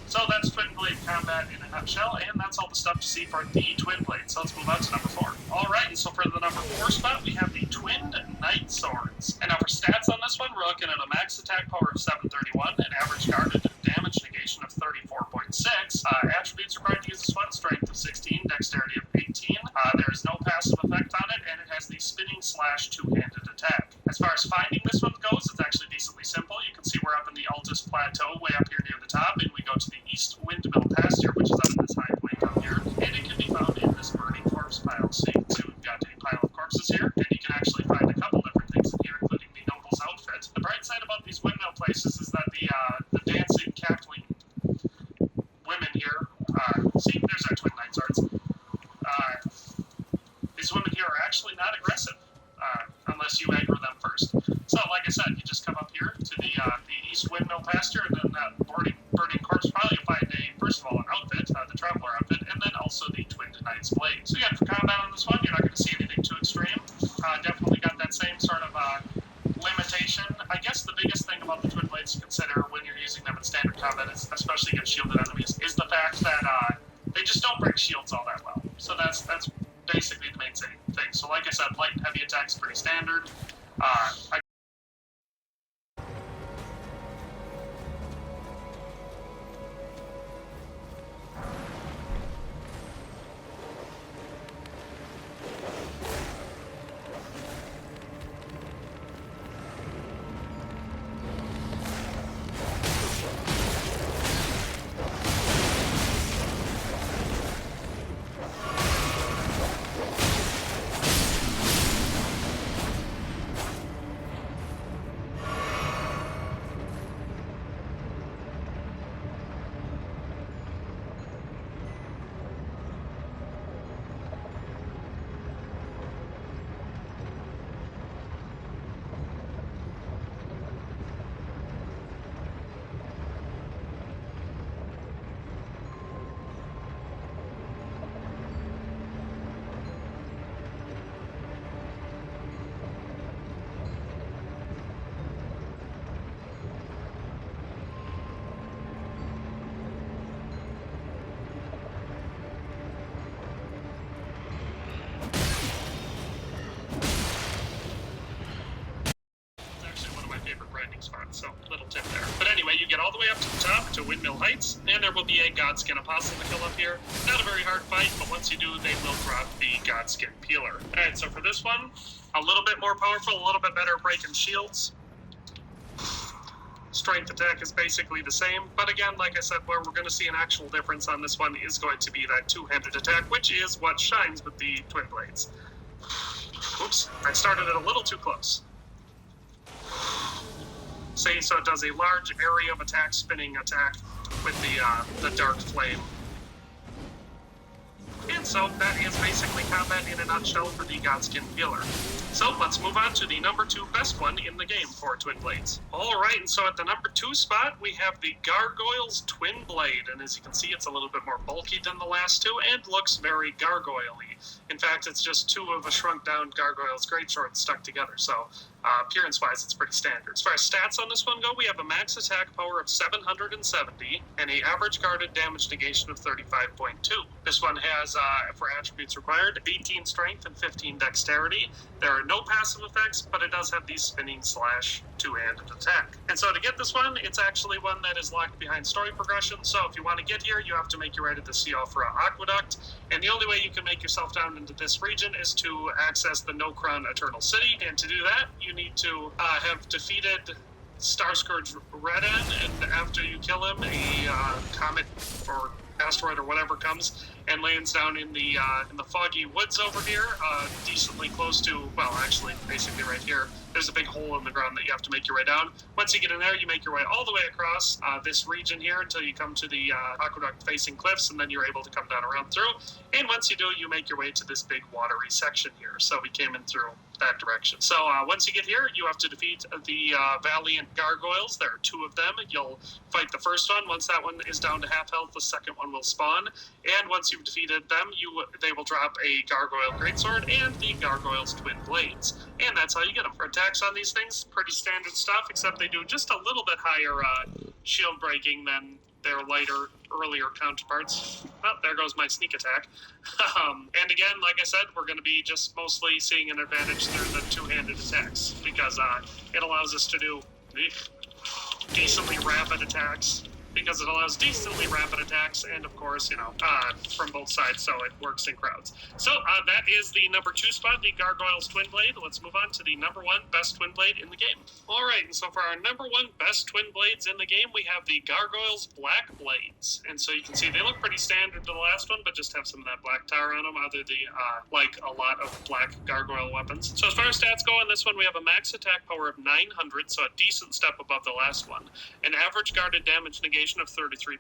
So that's twin blade combat in a nutshell, and that's all the stuff to see for the twin blade. So let's move on to number 4. Alright, and so for the number 4 spot, we have the twinned knight swords. And now for stats on this one, we're looking at a max attack power of 731, an average guarded damage negation of 34.6. Attributes required to use this one, strength of 16, dexterity of 18. There is no passive effect on it, and it has the spinning slash two-handed attack. As far as finding this one goes, it's actually decently simple. You can see we're up in the Altus Plateau, way up here near the top, and we go to the East Windmill Pasture, which is up in this high point down here, and it can be found in this burning corpse pile. So you can see we've got a pile of corpses here, and you can actually find a couple different things in here, including the noble's outfit. The bright side about these windmill places is that the dancing, cackling women here, see, there's our twin knight swords. These women here are actually not aggressive, unless you aggro them first. So, like I said, you just come up here to the East Windmill Pasture, and then that burning corpse pile, you'll find first of all, an outfit, the traveler outfit, and then also the twinned knight's blade. So again, for combat on this one, you're not going to see anything too extreme. Definitely got that same sort of limitation. I guess the biggest thing about the twin blades to consider when you're using them in standard combat, especially against shielded enemies, is the fact that they just don't break shields all that well. So that's basically the main thing. So like I said, light and heavy attacks pretty standard. get all the way up to the top to Windmill Heights, and there will be a Godskin Apostle to kill up here. Not a very hard fight, but once you do, they will drop the Godskin Peeler. Alright, so for this one, a little bit more powerful, a little bit better at breaking shields. Strength attack is basically the same, but again, like I said, where we're going to see an actual difference on this one is going to be that two-handed attack, which is what shines with the Twin Blades. Oops, I started it a little too close. See, so it does a large area of attack, spinning attack with the Dark Flame. And so that is basically combat in a nutshell for the Godskin Peeler. So let's move on to the number 2 best one in the game for Twin Blades. Alright, and so at the number 2 spot, we have the Gargoyle's Twin Blade. And as you can see, it's a little bit more bulky than the last two and looks very gargoyle-y. In fact, it's just 2 of a shrunk-down Gargoyle's Greatsword stuck together, so appearance-wise, it's pretty standard. As far as stats on this one go, we have a max attack power of 770 and an average guarded damage negation of 35.2. This one has, for attributes required, 18 strength and 15 dexterity. There are no passive effects, but it does have the spinning slash two-handed attack. And so to get this one, it's actually one that is locked behind story progression, so if you want to get here, you have to make your way to the Siofra Aqueduct, and the only way you can make yourself down into this region is to access the Nokron Eternal City, and to do that, you need to have defeated Starscourge Redan, and after you kill him, a comet or asteroid or whatever comes and lands down in the foggy woods over here, decently close to, well, actually, basically right here. There's a big hole in the ground that you have to make your way down. Once you get in there, you make your way all the way across this region here until you come to the aqueduct-facing cliffs, and then you're able to come down around through. And once you do, you make your way to this big watery section here. So we came in through that direction. So once you get here, you have to defeat the Valiant Gargoyles. There are 2 of them. You'll fight the first one. Once that one is down to half health, the second one will spawn. And once you've defeated them, they will drop a Gargoyle Greatsword and the Gargoyle's Twin Blades. And that's how you get them. For attacks on these things, pretty standard stuff, except they do just a little bit higher shield breaking than their lighter, earlier counterparts. Oh, there goes my sneak attack. And again, like I said, we're going to be just mostly seeing an advantage through the two-handed attacks, because it allows us to do decently rapid attacks. Because it allows decently rapid attacks, and of course, from both sides, so it works in crowds. So that is the number 2 spot, the Gargoyle's Twin Blade. Let's move on to the number 1 best Twin Blade in the game. Alright, and so for our number 1 best Twin Blades in the game, we have the Gargoyle's Black Blades. And so you can see they look pretty standard to the last one, but just have some of that black tar on them, like a lot of black gargoyle weapons. So as far as stats go on this one, we have a max attack power of 900, so a decent step above the last one. An average guarded damage negation of 33.5.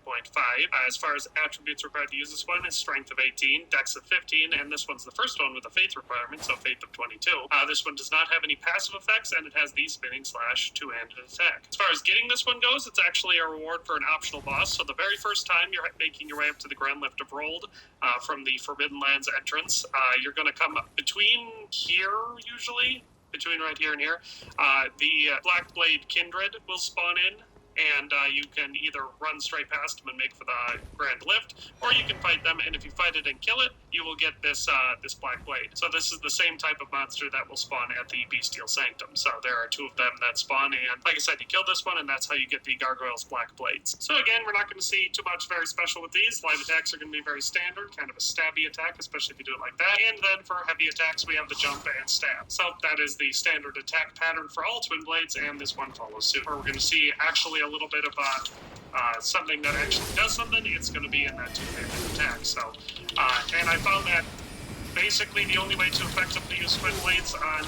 As far as attributes required to use this one is strength of 18, dex of 15, and this one's the first one with a faith requirement, so faith of 22. This one does not have any passive effects, and it has the spinning slash two-handed attack. As far as getting this one goes, it's actually a reward for an optional boss, so the very first time you're making your way up to the Grand Lift of Rold from the Forbidden Lands entrance, you're going to come between here, usually, between right here and here. The Black Blade Kindred will spawn in, and you can either run straight past them and make for the Grand Lift, or you can fight them, and if you fight it and kill it, you will get this this Black Blade. So this is the same type of monster that will spawn at the Bestial Sanctum. So there are 2 of them that spawn, and like I said, you kill this one, and that's how you get the Gargoyle's Black Blades. So again, we're not going to see too much very special with these. Light attacks are going to be very standard, kind of a stabby attack, especially if you do it like that. And then for heavy attacks, we have the jump and stab. So that is the standard attack pattern for all Twin Blades, and this one follows suit. Where we're going to see actually a little bit of something that actually does something, it's going to be in that two-handed attack. So, and I found that basically the only way to effectively use Twin Blades on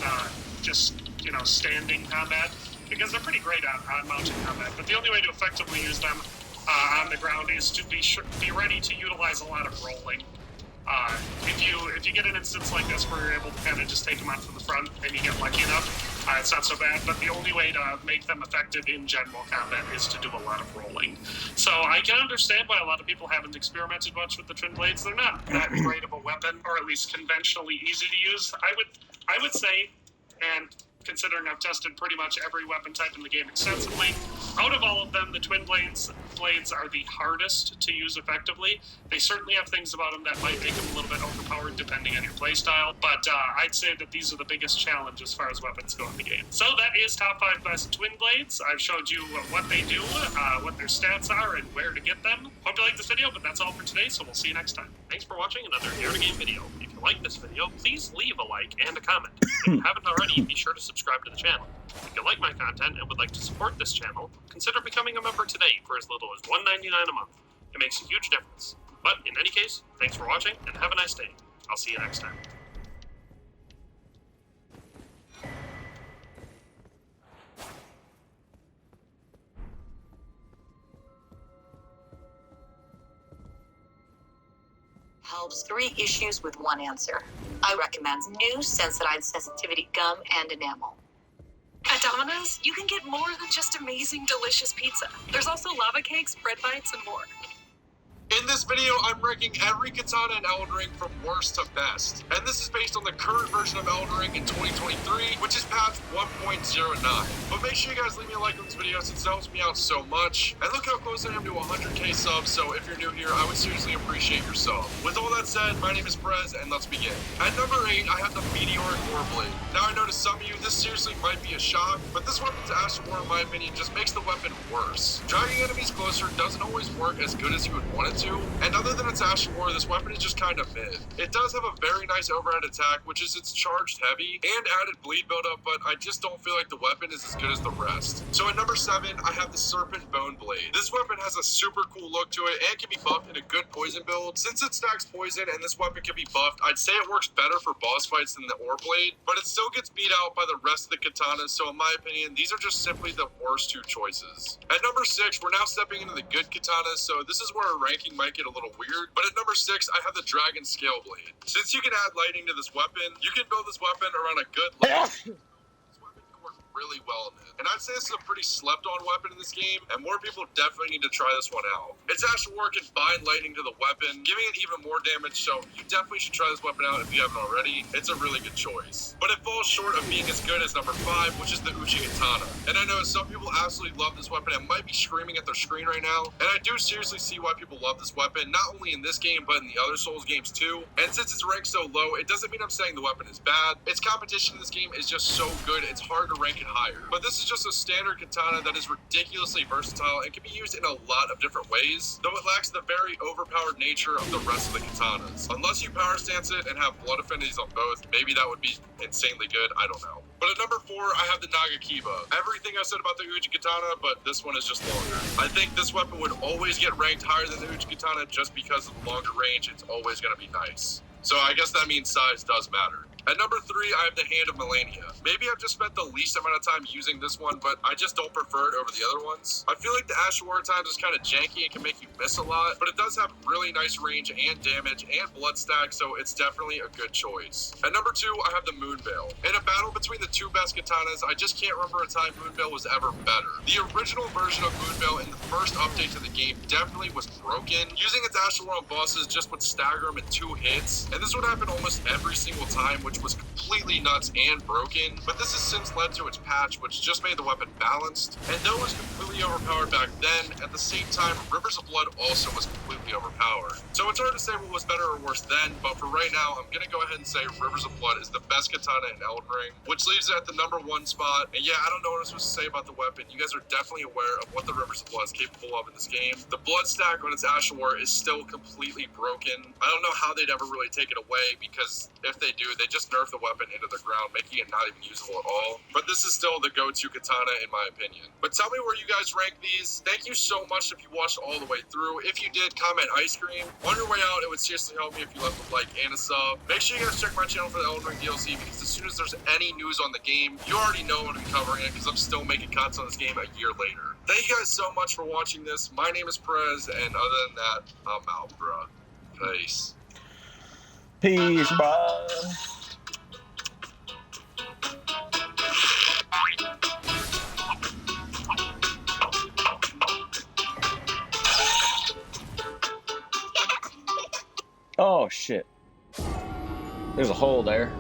just, standing combat, because they're pretty great on mounted combat, but the only way to effectively use them on the ground is to be ready to utilize a lot of rolling. If you get an instance like this where you're able to kind of just take them out from the front and you get lucky enough, it's not so bad, but the only way to make them effective in general combat is to do a lot of rolling. So I can understand why a lot of people haven't experimented much with the Twin Blades. They're not that great of a weapon, or at least conventionally easy to use. I would say, and considering I've tested pretty much every weapon type in the game extensively, out of all of them, the twin blades are the hardest to use effectively. They certainly have things about them that might make them a little bit overpowered depending on your playstyle, but I'd say that these are the biggest challenge as far as weapons go in the game. So that is top 5 best twin blades. I've showed you what they do, what their stats are, and where to get them. Hope you liked this video, but that's all for today, so we'll see you next time. Thanks for watching another Dare to Game video. If you like this video, please leave a like and a comment. If you haven't already, be sure to subscribe to the channel. If you like my content and would like to support this channel, consider becoming a member today for as little as $1.99 a month. It makes a huge difference. But in any case, thanks for watching and have a nice day. I'll see you next time. Helps 3 issues with 1 answer. I recommend new Sensodyne sensitivity gum and enamel. At Domino's, you can get more than just amazing, delicious pizza. There's also lava cakes, bread bites, and more. In this video, I'm ranking every katana in Elden Ring from worst to best. And this is based on the current version of Elden Ring in 2023, which is patch 1.09. But make sure you guys leave me a like on this video since it helps me out so much. And look how close I am to 100k subs, so if you're new here, I would seriously appreciate your sub. With all that said, my name is Perez, and let's begin. At number 8, I have the Meteoric Warblade. Now I know to some of you, this seriously might be a shock, but this weapon's Ashen War, in my opinion, just makes the weapon worse. Dragging enemies closer doesn't always work as good as you would want it to, and other than its Ashen War, this weapon is just kind of mid. It does have a very nice overhead attack, which is its charged heavy, and added bleed buildup, but I just don't feel like the weapon is as good as the rest. So at number 7, I have the Serpent Bone Blade. This weapon has a super cool look to it, and can be buffed in a good poison build. Since it stacks poison and this weapon can be buffed, I'd say it works better for boss fights than the Ore Blade, but it still gets beat out by the rest of the katanas, so in my opinion, these are just simply the worst 2 choices. At number 6, we're now stepping into the good katanas, so this is where our ranking might get a little weird, but at number 6, I have the Dragon Scale Blade. Since you can add lightning to this weapon, you can build this weapon around a good light. Really well in it. And I'd say this is a pretty slept on weapon in this game, and more people definitely need to try this one out. Its Ashen War can bind lightning to the weapon, giving it even more damage, so you definitely should try this weapon out if you haven't already. It's a really good choice. But it falls short of being as good as number 5, which is the Uchi Katana. And I know some people absolutely love this weapon and might be screaming at their screen right now, and I do seriously see why people love this weapon, not only in this game, but in the other Souls games too. And since it's ranked so low, it doesn't mean I'm saying the weapon is bad. Its competition in this game is just so good, it's hard to rank it higher. But this is just a standard katana that is ridiculously versatile and can be used in a lot of different ways, though it lacks the very overpowered nature of the rest of the katanas. Unless you power stance it and have blood affinities on both, maybe that would be insanely good, I don't know. But at number 4, I have the Nagakiba. Everything I said about the Uchi Katana, but this one is just longer. I think this weapon would always get ranked higher than the Uchi Katana just because of the longer range. It's always going to be nice. So I guess that means size does matter. At number 3, I have the Hand of Melania. Maybe I've just spent the least amount of time using this one, but I just don't prefer it over the other ones. I feel like the Ashen War at times is kind of janky and can make you miss a lot, but it does have really nice range and damage and blood stack, so it's definitely a good choice. At number 2, I have the Moonveil. In a battle between the 2 best katanas, I just can't remember a time Moonveil was ever better. The original version of Moonveil in the first update to the game definitely was broken. Using its Ashen War on bosses just would stagger them in 2 hits, and this would happen almost every single time, which was completely nuts and broken, but this has since led to its patch, which just made the weapon balanced. And though it was completely overpowered back then, at the same time, Rivers of Blood also was completely overpowered. So it's hard to say what was better or worse then, but for right now, I'm gonna go ahead and say Rivers of Blood is the best katana in Elden Ring, which leaves it at the number 1 spot. And yeah, I don't know what I'm supposed to say about the weapon. You guys are definitely aware of what the Rivers of Blood is capable of in this game. The blood stack on its Ashen War is still completely broken. I don't know how they'd ever really take it away, because if they do, they just nerf the weapon into the ground, making it not even usable at all. But this is still the go-to katana in my opinion. But tell me where you guys rank these. Thank you so much if you watched all the way through. If you did, comment ice cream. On your way out, it would seriously help me if you left a like and a sub. Make sure you guys check my channel for the Elden Ring DLC, because as soon as there's any news on the game, you already know when I'm covering it, because I'm still making content on this game a year later. Thank you guys so much for watching this. My name is Perez, and other than that, I'm out, bruh. Peace. Peace, bro. Oh shit. There's a hole there.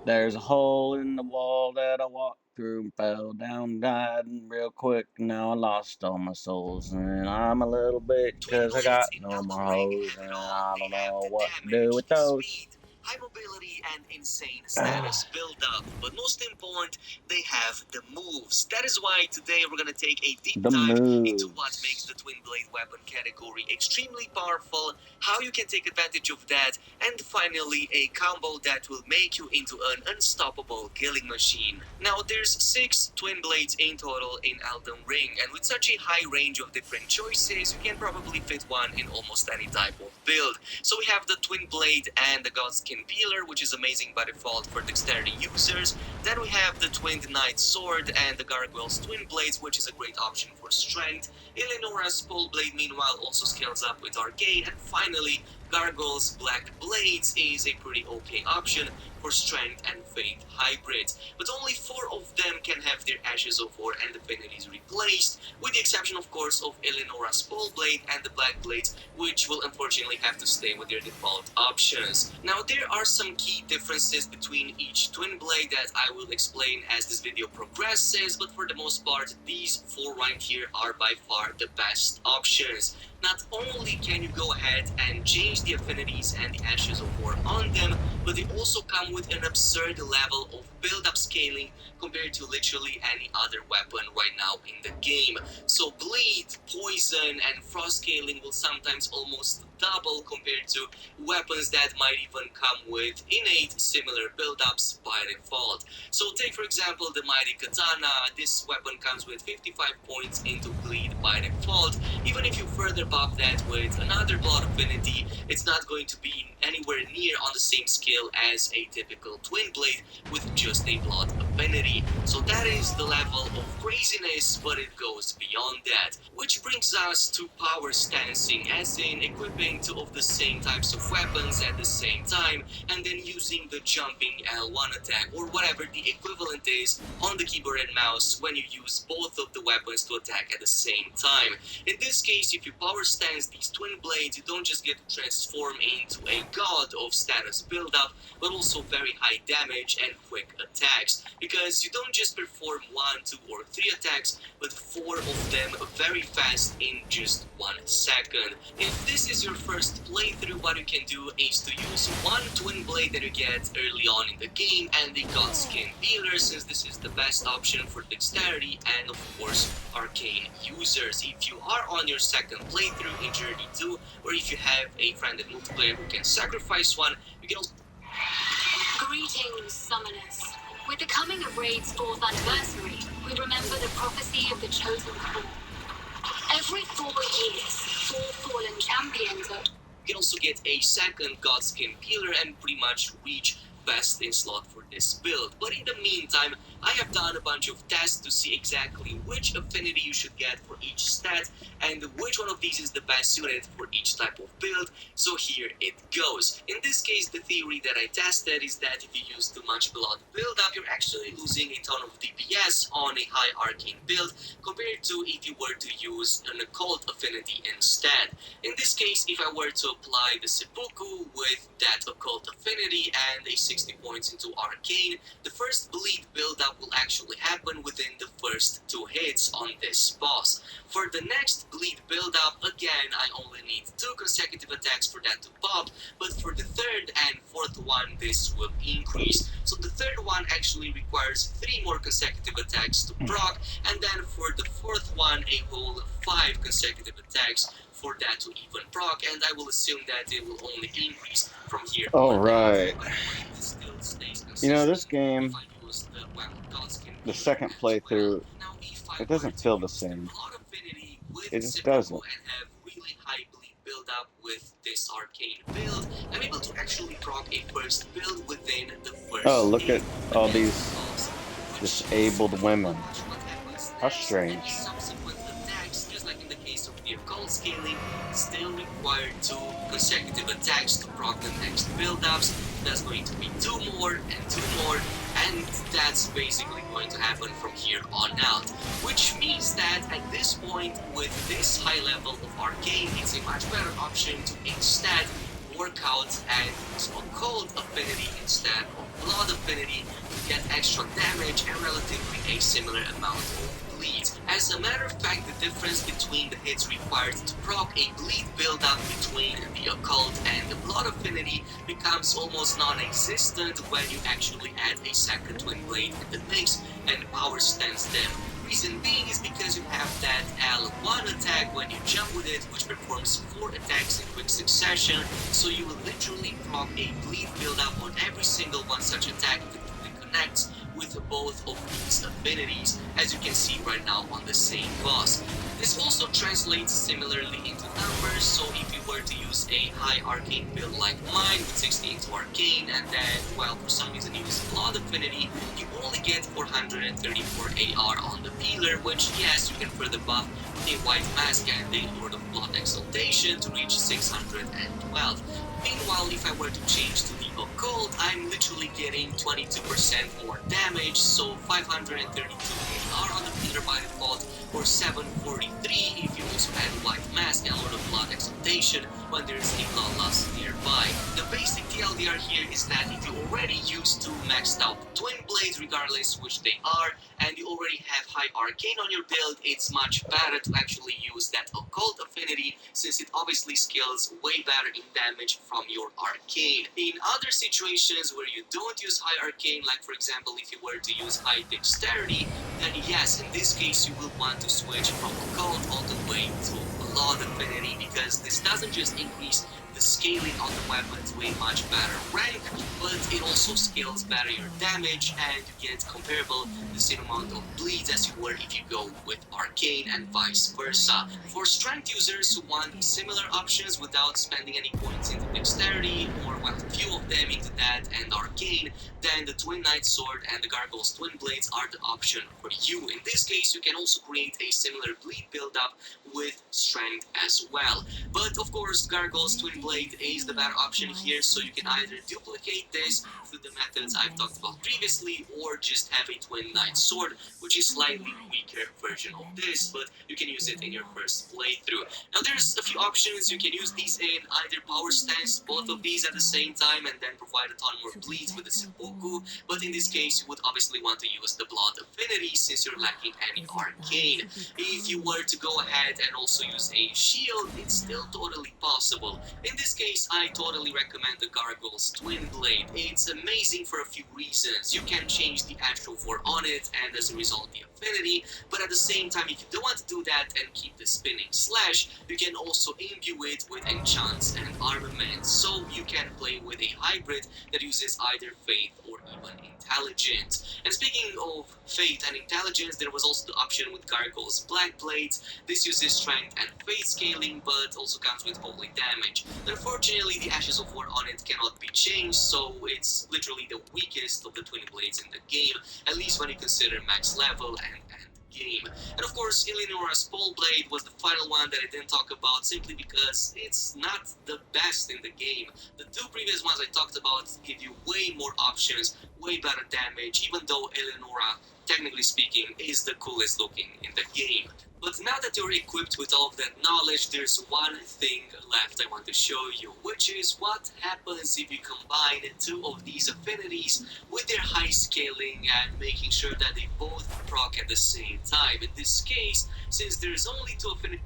There's a hole in the wall that I walk through, fell down, died real quick. Now I lost all my souls, and I'm a little bit because I got no more hoes, and I don't know what to do with those. High mobility and insane status build up, but most important, they have the moves. That is why today we're gonna take a deep dive into what makes the twin blade weapon category extremely powerful, how you can take advantage of that, and finally a combo that will make you into an unstoppable killing machine. Now there's 6 twin blades in total in Elden Ring, and with such a high range of different choices, you can probably fit one in almost any type of build. So we have the twin blade and the Godskin Peeler, which is amazing by default for dexterity users. Then we have the Twinned Knight Sword and the Gargoyle's Twin Blades, which is a great option for strength. Eleonora's Pole Blade, meanwhile, also scales up with Arcane. And finally, Gargoyle's Black Blades is a pretty okay option for strength and faith hybrids, but only 4 of them can have their Ashes of War and Affinities replaced, with the exception of course of Eleonora's Pole Blade and the Black Blades, which will unfortunately have to stay with their default options. Now there are some key differences between each twin blade that I will explain as this video progresses, but for the most part these 4 right here are by far the best options. Not only can you go ahead and change the affinities and the Ashes of War on them, but they also come with an absurd level of build-up scaling compared to literally any other weapon right now in the game. So bleed, poison, and frost scaling will sometimes almost double compared to weapons that might even come with innate similar build-ups by default. So take for example the Mighty Katana. This weapon comes with 55 points into bleed by default. Even if you further buff that with another blood affinity, it's not going to be anywhere near on the same scale as a typical twin blade with just a blood affinity. So that is the level of craziness, but it goes beyond that. Which brings us to power stancing, as in equipping 2 of the same types of weapons at the same time, and then using the jumping L1 attack, or whatever the equivalent is on the keyboard and mouse when you use both of the weapons to attack at the same time. In this case, if you power stance these twin blades, you don't just get to transform into a god of status build-up, but also very high damage and quick attacks, because you don't just perform 1, 2, or 3 attacks, but 4 of them very fast in just 1 second. If this is your first playthrough, what you can do is to use 1 twin blade that you get early on in the game and the Godskin Peeler, since this is the best option for dexterity and of course arcane users. If you are on your second playthrough in Journey 2, or if you have a friend in multiplayer who can sacrifice one, you can also... Greetings, summoners. With the coming of Raid's 4th anniversary, we remember the prophecy of the Chosen 4. Every 4 years, 4 fallen champions are... You can also get a second Godskin Peeler and pretty much reach best in slot for this build. But in the meantime, I have done a bunch of tests to see exactly which affinity you should get for each stat and which one of these is the best suited for each type of build, so here it goes. In this case, the theory that I tested is that if you use too much blood build-up, you're actually losing a ton of DPS on a high arcane build compared to if you were to use an occult affinity instead. In this case, if I were to apply the seppuku with that occult affinity and a 60 points into arcane, the first bleed build-up will actually happen within the first 2 hits on this boss. For the next bleed build-up, again, I only need 2 consecutive attacks for that to pop, but for the 3rd and 4th one, this will increase. So the 3rd one actually requires 3 more consecutive attacks to proc, and then for the 4th one, a whole 5 consecutive attacks for that to even proc, and I will assume that it will only increase from here on Alright. out. Still stays You know, consistent this game, if I use the Godskin the Peeler second as well. playthrough, Now, if I it doesn't were to feel the use the same. blood affinity with It just seppuku doesn't. and have really high bleed build-up with this arcane build, I'm able to actually proc a first build within the first Oh, look hit. at all these disabled women. How strange. Subsequent attacks, just like in the case of the occult scaling, still require 2 consecutive attacks to proc the next build-ups. That's going to be 2 more and 2 more, and that's basically going to happen from here on out. Which means that at this point, with this high level of arcane, it's a much better option to instead work out and use occult affinity instead of blood affinity to get extra damage and relatively a similar amount of bleed. As a matter of fact, the difference between the hits required to proc a bleed build-up between the occult and the blood affinity becomes almost non-existent when you actually add a second twin blade in the mix and power stance them. Reason being is because you have that L1 attack when you jump with it, which performs 4 attacks in quick succession, so you will literally proc a bleed build-up on every single one such attack that connects with both of these affinities, as you can see right now on the same boss. This also translates similarly into numbers, so if you were to use a high arcane build like mine with 60 into arcane and then, well, for some reason use blood affinity, you only get 434 AR on the peeler, which yes, you can further buff with a white mask and a Lord of Blood exaltation to reach 612. Meanwhile, if I were to change to the occult, I'm literally getting 22% more damage, so 532 AR on the peeler by default, or 743 if you also add white mask and Lord of Blood exaltation when there is a bloodlust nearby. The basic TLDR here is that if you already use 2 maxed out twin blades, regardless which they are, and you already have high arcane on your build, it's much better to actually use that occult affinity, since it obviously scales way better in damage from your arcane. In other situations where you don't use high arcane, like for example if you were to use high dexterity, then yes, in this case you will want to switch from occult all the way to blood affinity, because this doesn't just increase the scaling on the weapon to a much better rank, but it also scales better your damage and you get comparable the same amount of bleeds as you were if you go with arcane and vice versa. For strength users who want similar options without spending any points into dexterity, or well, few of them into that and arcane, then the Twin Knight Sword and the Gargoyle's Twin Blades are the option for you. In this case, you can also create a similar bleed build-up with strength as well. But of course, Gargoyle's Twin Blade is the better option here, so you can either duplicate this through the methods I've talked about previously, or just have a Twin Knight Sword, which is slightly weaker version of this, but you can use it in your first playthrough. Now there's a few options. You can use these in either power stance, both of these at the same time, and then provide a ton more bleeds with a seppuku, but in this case you would obviously want to use the blood affinity since you're lacking any arcane. If you were to go ahead and also use a shield, it's still totally possible. In this case, I totally recommend the Gargoyle's Twin Blade. It's amazing for a few reasons. You can change the actual vor on it and as a result the affinity, but at the same time, if you don't want to do that and keep the spinning slash, you can also imbue it with enchants and armaments, so you can play with a hybrid that uses either faith or even intelligence. And speaking of faith and intelligence, there was also the option with Gargoyle's Black Blades. This uses strength and faith scaling, but also comes with holy damage. Unfortunately, the Ashes of War on it cannot be changed, so it's literally the weakest of the twin blades in the game, at least when you consider max level and game. And of course, Eleonora's Pole Blade was the final one that I didn't talk about, simply because it's not the best in the game. The two previous ones I talked about give you way more options, way better damage, even though Eleonora, technically speaking, is the coolest looking in the game. But now that you're equipped with all of that knowledge, there's one thing left I want to show you, which is what happens if you combine two of these affinities with their high scaling and making sure that they both proc at the same time. In this case, since there's only two affinities,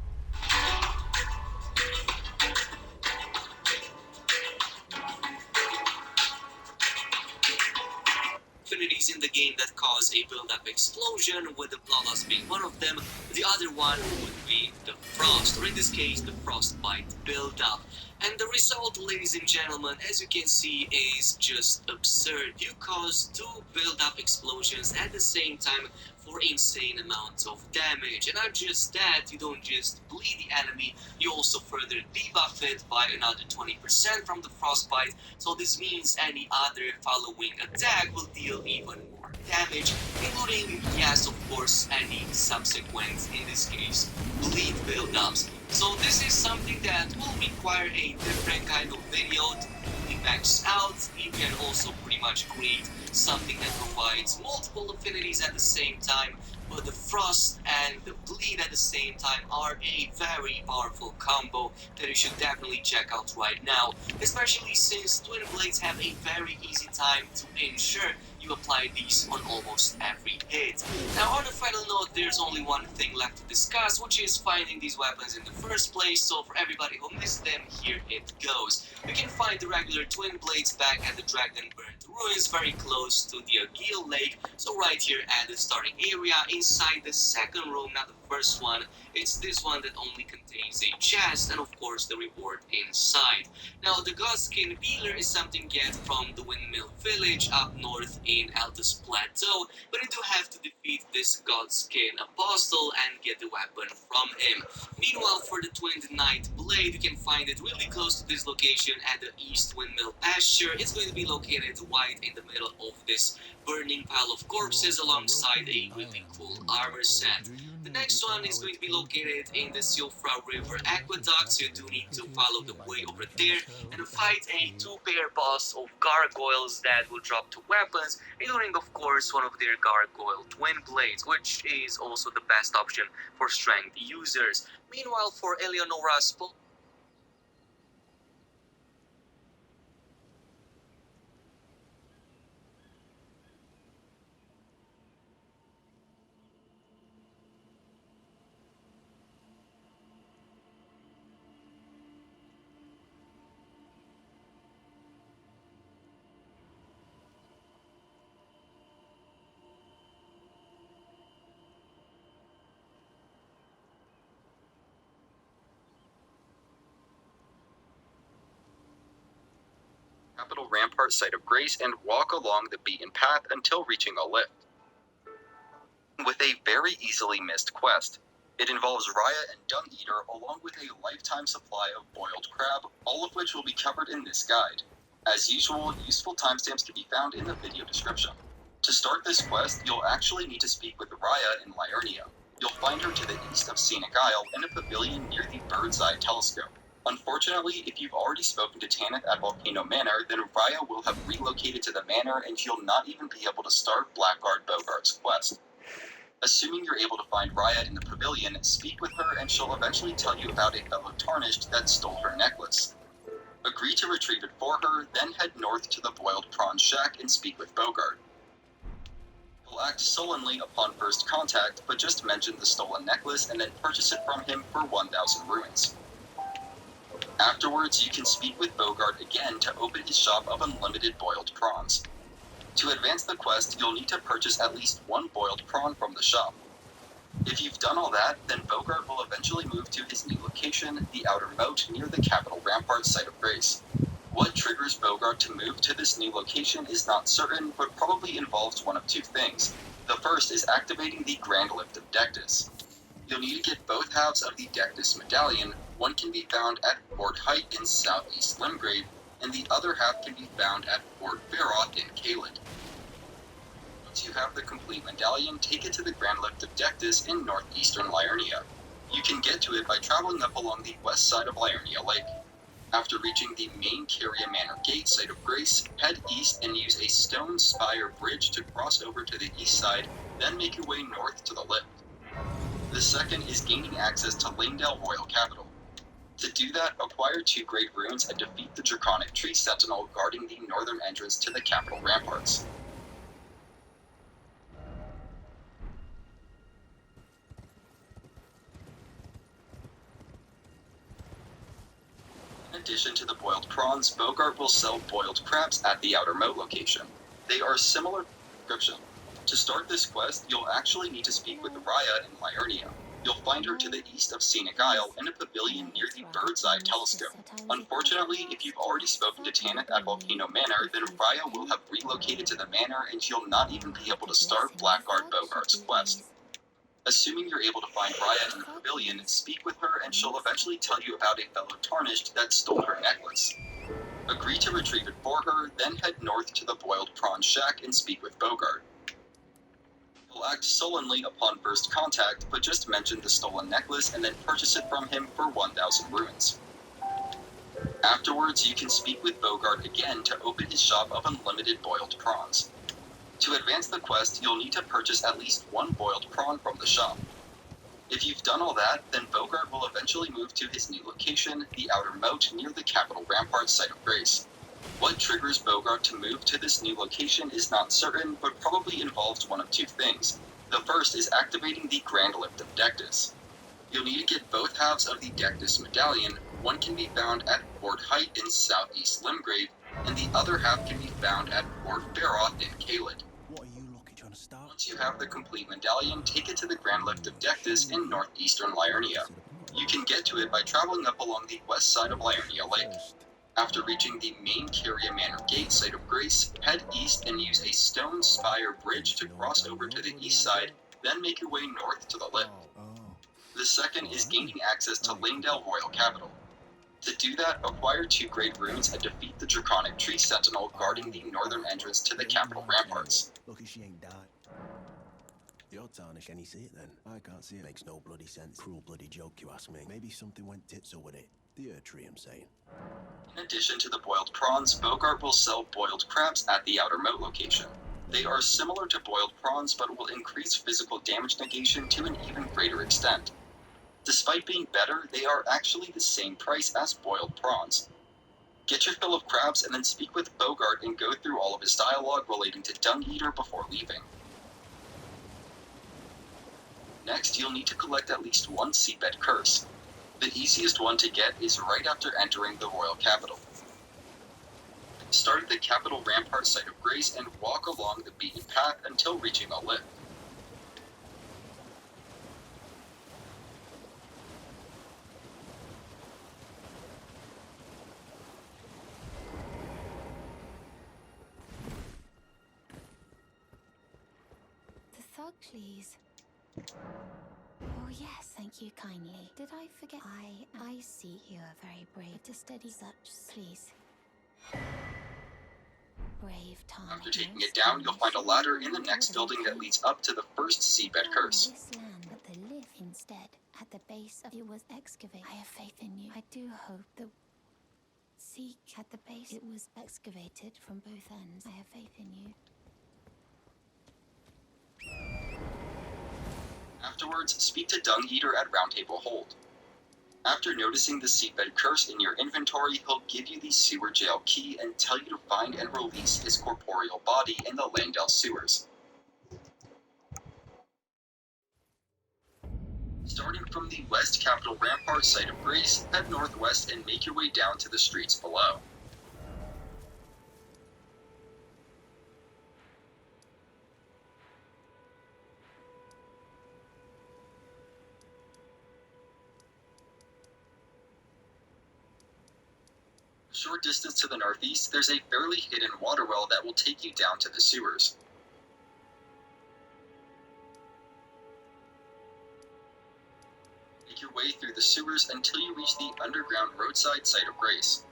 in the game that cause a build-up explosion, with the Bloodlust being one of them, the other one would be the Frost, or in this case, the Frostbite build-up. And the result, ladies and gentlemen, as you can see, is just absurd. You cause two build-up explosions at the same time for insane amounts of damage. And not just that, you don't just bleed the enemy, you also further debuff it by another 20% from the Frostbite, so this means any other following attack will deal even more damage, including, yes, of course, any subsequent, in this case, bleed build-ups. So this is something that will require a different kind of video to fully max out. You can also pretty much create something that provides multiple affinities at the same time, but the Frost and the Bleed at the same time are a very powerful combo that you should definitely check out right now, especially since Twin Blades have a very easy time to ensure you apply these on almost every hit. Now on a final note, there's only one thing left to discuss, which is finding these weapons in the first place, so for everybody who missed them, here it goes. You can find the regular Twin Blades back at the Dragonburnt Ruins, very close to the Agil Lake, so right here at the starting area, inside the second room, not the first one. It's this one that only contains a chest and of course the reward inside. Now the Godskin Peeler is something you get from the Windmill Village up north in Altus Plateau, but you do have to defeat this Godskin Apostle and get the weapon from him. Meanwhile, for the Twinned Knight Blade, you can find it really close to this location at the East Windmill Pasture. It's going to be located right in the middle of this burning pile of corpses alongside a really cool armor set. The next one is going to be located in the Siofra River Aqueduct, so you do need to follow the way over there and fight a two-pair boss of gargoyles that will drop two weapons, including of course one of their gargoyle twin blades, which is also the best option for strength users. Meanwhile, for Eleonora's Capital Rampart Site of Grace and walk along the beaten path until reaching a lift. With a very easily missed quest. It involves Raya and Dung Eater along with a lifetime supply of boiled crab, all of which will be covered in this guide. As usual, useful timestamps can be found in the video description. To start this quest, you'll actually need to speak with Raya in Liurnia. You'll find her to the east of Scenic Isle in a pavilion near the Bird's Eye Telescope. Unfortunately, if you've already spoken to Tanith at Volcano Manor, then Raya will have relocated to the manor and she'll not even be able to start Blackguard Bogart's quest. Assuming you're able to find Raya in the pavilion, speak with her and she'll eventually tell you about a fellow Tarnished that stole her necklace. Agree to retrieve it for her, then head north to the Boiled Prawn Shack and speak with Bogart. He'll act sullenly upon first contact, but just mention the stolen necklace and then purchase it from him for 1,000 ruins. Afterwards, you can speak with Bogart again to open his shop of unlimited boiled prawns. To advance the quest, you'll need to purchase at least one boiled prawn from the shop. If you've done all that, then Bogart will eventually move to his new location, the Outer Moat, near the Capital Rampart Site of Grace. What triggers Bogart to move to this new location is not certain, but probably involves one of two things. The first is activating the Grand Lift of Dectus. You'll need to get both halves of the Dectus Medallion. One can be found at Fort Height in southeast Limgrave, and the other half can be found at Fort Feroth in Caelid. Once you have the complete medallion, take it to the Grand Lift of Dectus in northeastern Liurnia. You can get to it by traveling up along the west side of Liurnia Lake. After reaching the main Caria Manor Gate Site of Grace, head east and use a stone spire bridge to cross over to the east side, then make your way north to the lift. The second is gaining access to Lanedale Royal Capital. To do that, acquire 2 Great Runes and defeat the Draconic Tree Sentinel guarding the northern entrance to the Capital Ramparts. In addition to the boiled prawns, Bogart will sell boiled crabs at the Outer Moat location. They are similar description. To start this quest, you'll actually need to speak with Raya in Liurnia. You'll find her to the east of Scenic Isle in a pavilion near the Bird's Eye Telescope. Unfortunately, if you've already spoken to Tanith at Volcano Manor, then Raya will have relocated to the manor and she'll not even be able to start Blackguard Bogart's quest. Assuming you're able to find Raya in the pavilion, speak with her and she'll eventually tell you about a fellow Tarnished that stole her necklace. Agree to retrieve it for her, then head north to the Boiled Prawn Shack and speak with Bogart. He'll act sullenly upon first contact, but just mention the stolen necklace and then purchase it from him for 1,000 ruins. Afterwards, you can speak with Bogart again to open his shop of unlimited boiled prawns. To advance the quest, you'll need to purchase at least one boiled prawn from the shop. If you've done all that, then Bogart will eventually move to his new location, the Outer Moat near the Capitol Rampart Site of Grace. What triggers Bogart to move to this new location is not certain, but probably involves one of two things. The first is activating the Grand Lift of Dectus. You'll need to get both halves of the Dectus medallion. One can be found at Fort Height in southeast Limgrave, and the other half can be found at Fort Feroth in Caelid. What are you looking trying to start? Once you have the complete medallion, take it to the Grand Lift of Dectus in northeastern Liurnia. You can get to it by traveling up along the west side of Liurnia Lake. After reaching the main Caria Manor Gate Site of Grace, head east and use a stone spire bridge to cross over to the east side, then make your way north to the lift. The second is gaining access to Langdale Royal Capital. To do that, acquire 2 great runes and defeat the Draconic Tree Sentinel guarding the northern entrance to the Capitol Ramparts. Lucky she ain't died. You're tarnished. Can you see it then? I can't see it. Makes no bloody sense. Cruel bloody joke, you ask me. Maybe something went tits up with it. The tree, I'm saying. In addition to the boiled prawns, Bogart will sell boiled crabs at the Outer Moat location. They are similar to boiled prawns, but will increase physical damage negation to an even greater extent. Despite being better, they are actually the same price as boiled prawns. Get your fill of crabs and then speak with Bogart and go through all of his dialogue relating to Dung Eater before leaving. Next, you'll need to collect at least one seabed curse. The easiest one to get is right after entering the Royal Capital. Start at the Capitol Rampart Site of Grace and walk along the beaten path until reaching a lift. The thug, please. Oh yes, thank you kindly. Did I forget? I see you are very brave to steady such, please. Brave Tom. After taking it down, you'll find a ladder in the next building that leads up to the first seabed curse. This land, but the live instead at the base of it was excavated. I have faith in you. I do hope that seek at the base it was excavated from both ends. I have faith in you. Afterwards, speak to Dung Eater at Roundtable Hold. After noticing the seabed curse in your inventory, he'll give you the sewer jail key and tell you to find and release his corporeal body in the Langdale sewers. Starting from the West Capitol Rampart Site of Grace, head northwest and make your way down to the streets below. A short distance to the northeast, there's a fairly hidden water well that will take you down to the sewers. Make your way through the sewers until you reach the underground roadside Site of Grace.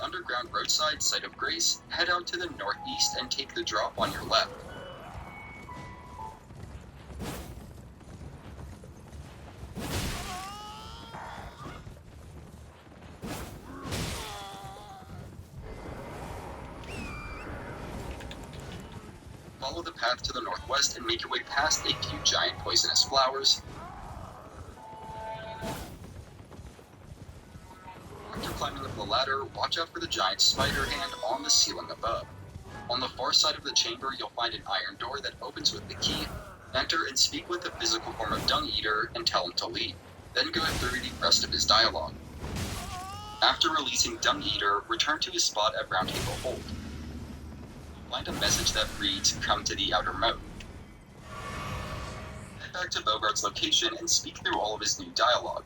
Underground roadside Site of Grace, head out to the northeast and take the drop on your left. Follow the path to the northwest and make your way past a few giant poisonous flowers. Climbing up the ladder, watch out for the giant spider hand on the ceiling above. On the far side of the chamber, you'll find an iron door that opens with the key. Enter and speak with the physical form of Dung Eater and tell him to leave. Then go through the rest of his dialogue. After releasing Dung Eater, return to his spot at Roundtable Hold. Find a message that reads, "Come to the Outer Moat." Head back to Bogart's location and speak through all of his new dialogue.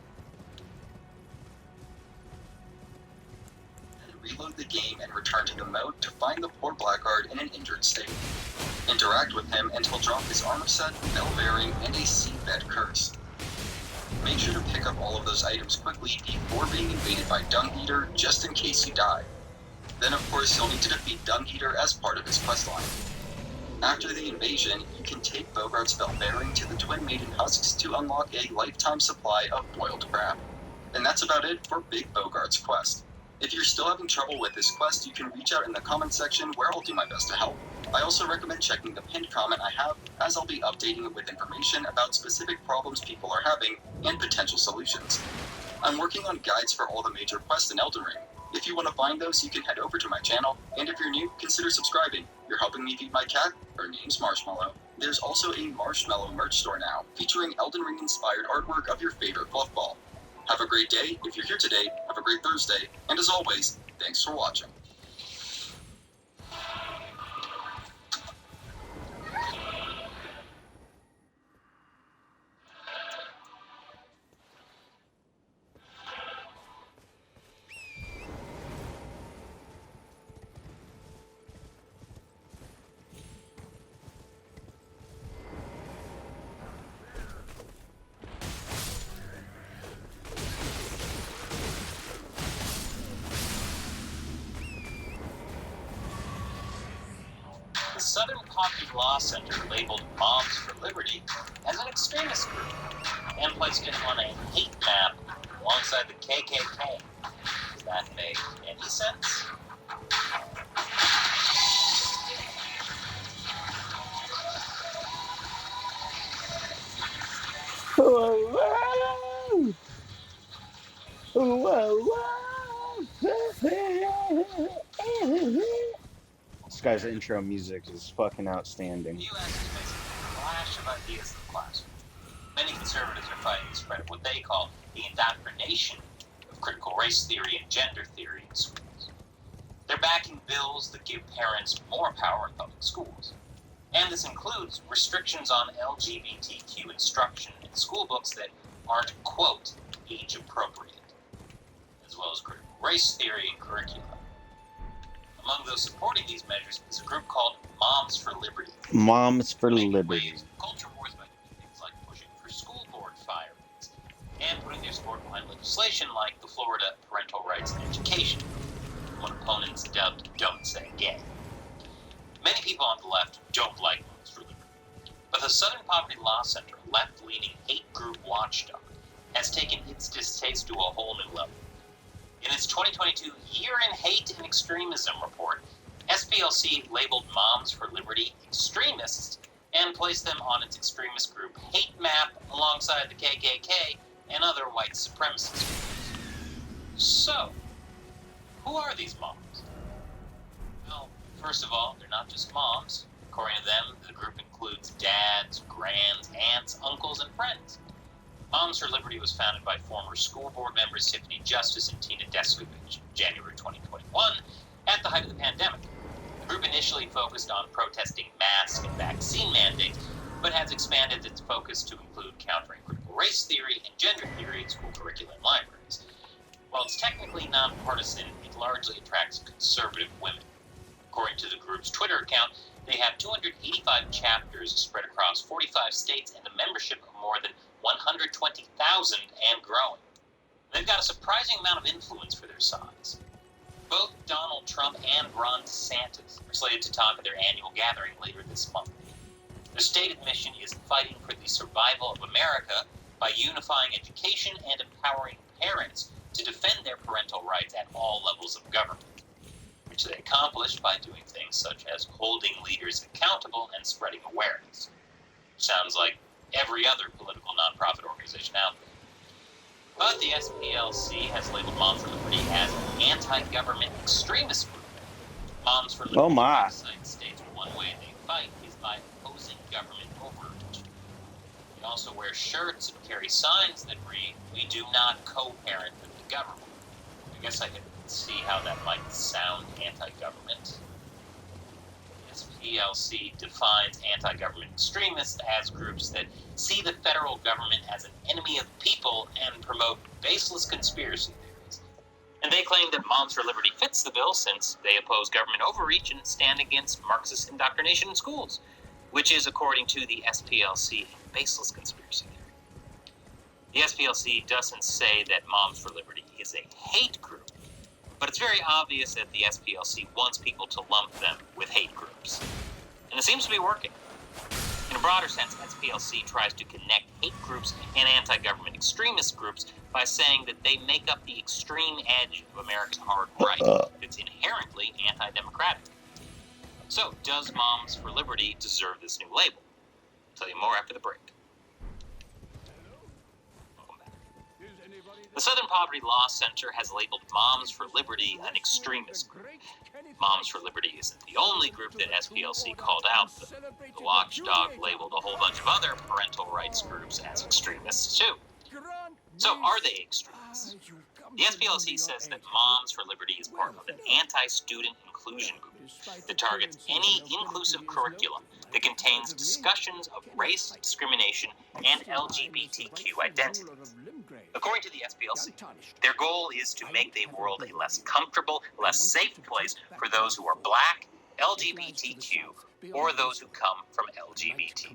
Reload the game and return to the moat to find the poor Blackguard in an injured state. Interact with him and he'll drop his armor set, bell bearing, and a seabed curse. Make sure to pick up all of those items quickly before being invaded by Dung Eater, just in case you die. Then of course you'll need to defeat Dung Eater as part of his questline. After the invasion, you can take Bogart's bell bearing to the Twin Maiden Husks to unlock a lifetime supply of boiled crab. And that's about it for Big Bogart's quest. If you're still having trouble with this quest, you can reach out in the comment section where I'll do my best to help. I also recommend checking the pinned comment I have, as I'll be updating it with information about specific problems people are having and potential solutions. I'm working on guides for all the major quests in Elden Ring. If you want to find those, you can head over to my channel, and if you're new, consider subscribing. You're helping me feed my cat. Her name's Marshmallow. There's also a Marshmallow merch store now, featuring Elden Ring inspired artwork of your favorite fluff ball. Have a great day. If you're here today, have a great Thursday, and as always, thanks for watching. The Southern Poverty Law Center labeled Moms for Liberty as an extremist group and placed it on a hate map alongside the KKK. Does that make any sense? This guy's intro music is fucking outstanding. The U.S. is facing a clash of ideas in the classroom. Many conservatives are fighting to spread what they call the indoctrination of critical race theory and gender theory in schools. They're backing bills that give parents more power in public schools. And this includes restrictions on LGBTQ instruction in school books that aren't, quote, age appropriate, as well as critical race theory and curricula. Among those supporting these measures is a group called Moms for Liberty. Moms for Liberty. Culture wars by doing things like pushing for school board firings and putting their support behind legislation like the Florida Parental Rights in Education, what opponents dubbed Don't Say Gay. Many people on the left don't like Moms for Liberty, but the Southern Poverty Law Center, a left-leaning hate group watchdog, has taken its distaste to a whole new level. In its 2022 Year in Hate and Extremism report, SPLC labeled Moms for Liberty extremists and placed them on its extremist group hate map alongside the KKK and other white supremacist groups. So, who are these moms? Well, first of all, they're not just moms. According to them, the group includes dads, grands, aunts, uncles, and friends. Moms for Liberty was founded by former school board members Tiffany Justice and Tina Descovich in January 2021 at the height of the pandemic. The group initially focused on protesting mask and vaccine mandates, but has expanded its focus to include countering critical race theory and gender theory in school curricula and libraries. While it's technically nonpartisan, it largely attracts conservative women. According to the group's Twitter account, they have 285 chapters spread across 45 states and a membership of more than 120,000 and growing. They've got a surprising amount of influence for their size. Both Donald Trump and Ron DeSantis are slated to talk at their annual gathering later this month. Their stated mission is fighting for the survival of America by unifying education and empowering parents to defend their parental rights at all levels of government, which they accomplish by doing things such as holding leaders accountable and spreading awareness. Sounds like every other political nonprofit organization out there. But the SPLC has labeled Moms for Liberty as an anti-government extremist movement. Moms for Liberty website states one way they fight is by opposing government overreach. They also wear shirts and carry signs that read, "We do not co-parent with the government." I guess I could see how that might sound anti-government. SPLC defines anti-government extremists as groups that see the federal government as an enemy of the people and promote baseless conspiracy theories. And they claim that Moms for Liberty fits the bill since they oppose government overreach and stand against Marxist indoctrination in schools, which is, according to the SPLC, baseless conspiracy theory. The SPLC doesn't say that Moms for Liberty is a hate group, but it's very obvious that the SPLC wants people to lump them with hate groups. And it seems to be working. In a broader sense, SPLC tries to connect hate groups and anti-government extremist groups by saying that they make up the extreme edge of America's hard right that's inherently anti-democratic. So, does Moms for Liberty deserve this new label? I'll tell you more after the break. The Southern Poverty Law Center has labeled Moms for Liberty an extremist group. Moms for Liberty isn't the only group that SPLC called out. The watchdog labeled a whole bunch of other parental rights groups as extremists too. So are they extremists? The SPLC says that Moms for Liberty is part of an anti-student inclusion group that targets any inclusive curriculum that contains discussions of race, discrimination, and LGBTQ identities. According to the SPLC, their goal is to make the world a less comfortable, less safe place for those who are black, LGBTQ, or those who come from LGBT.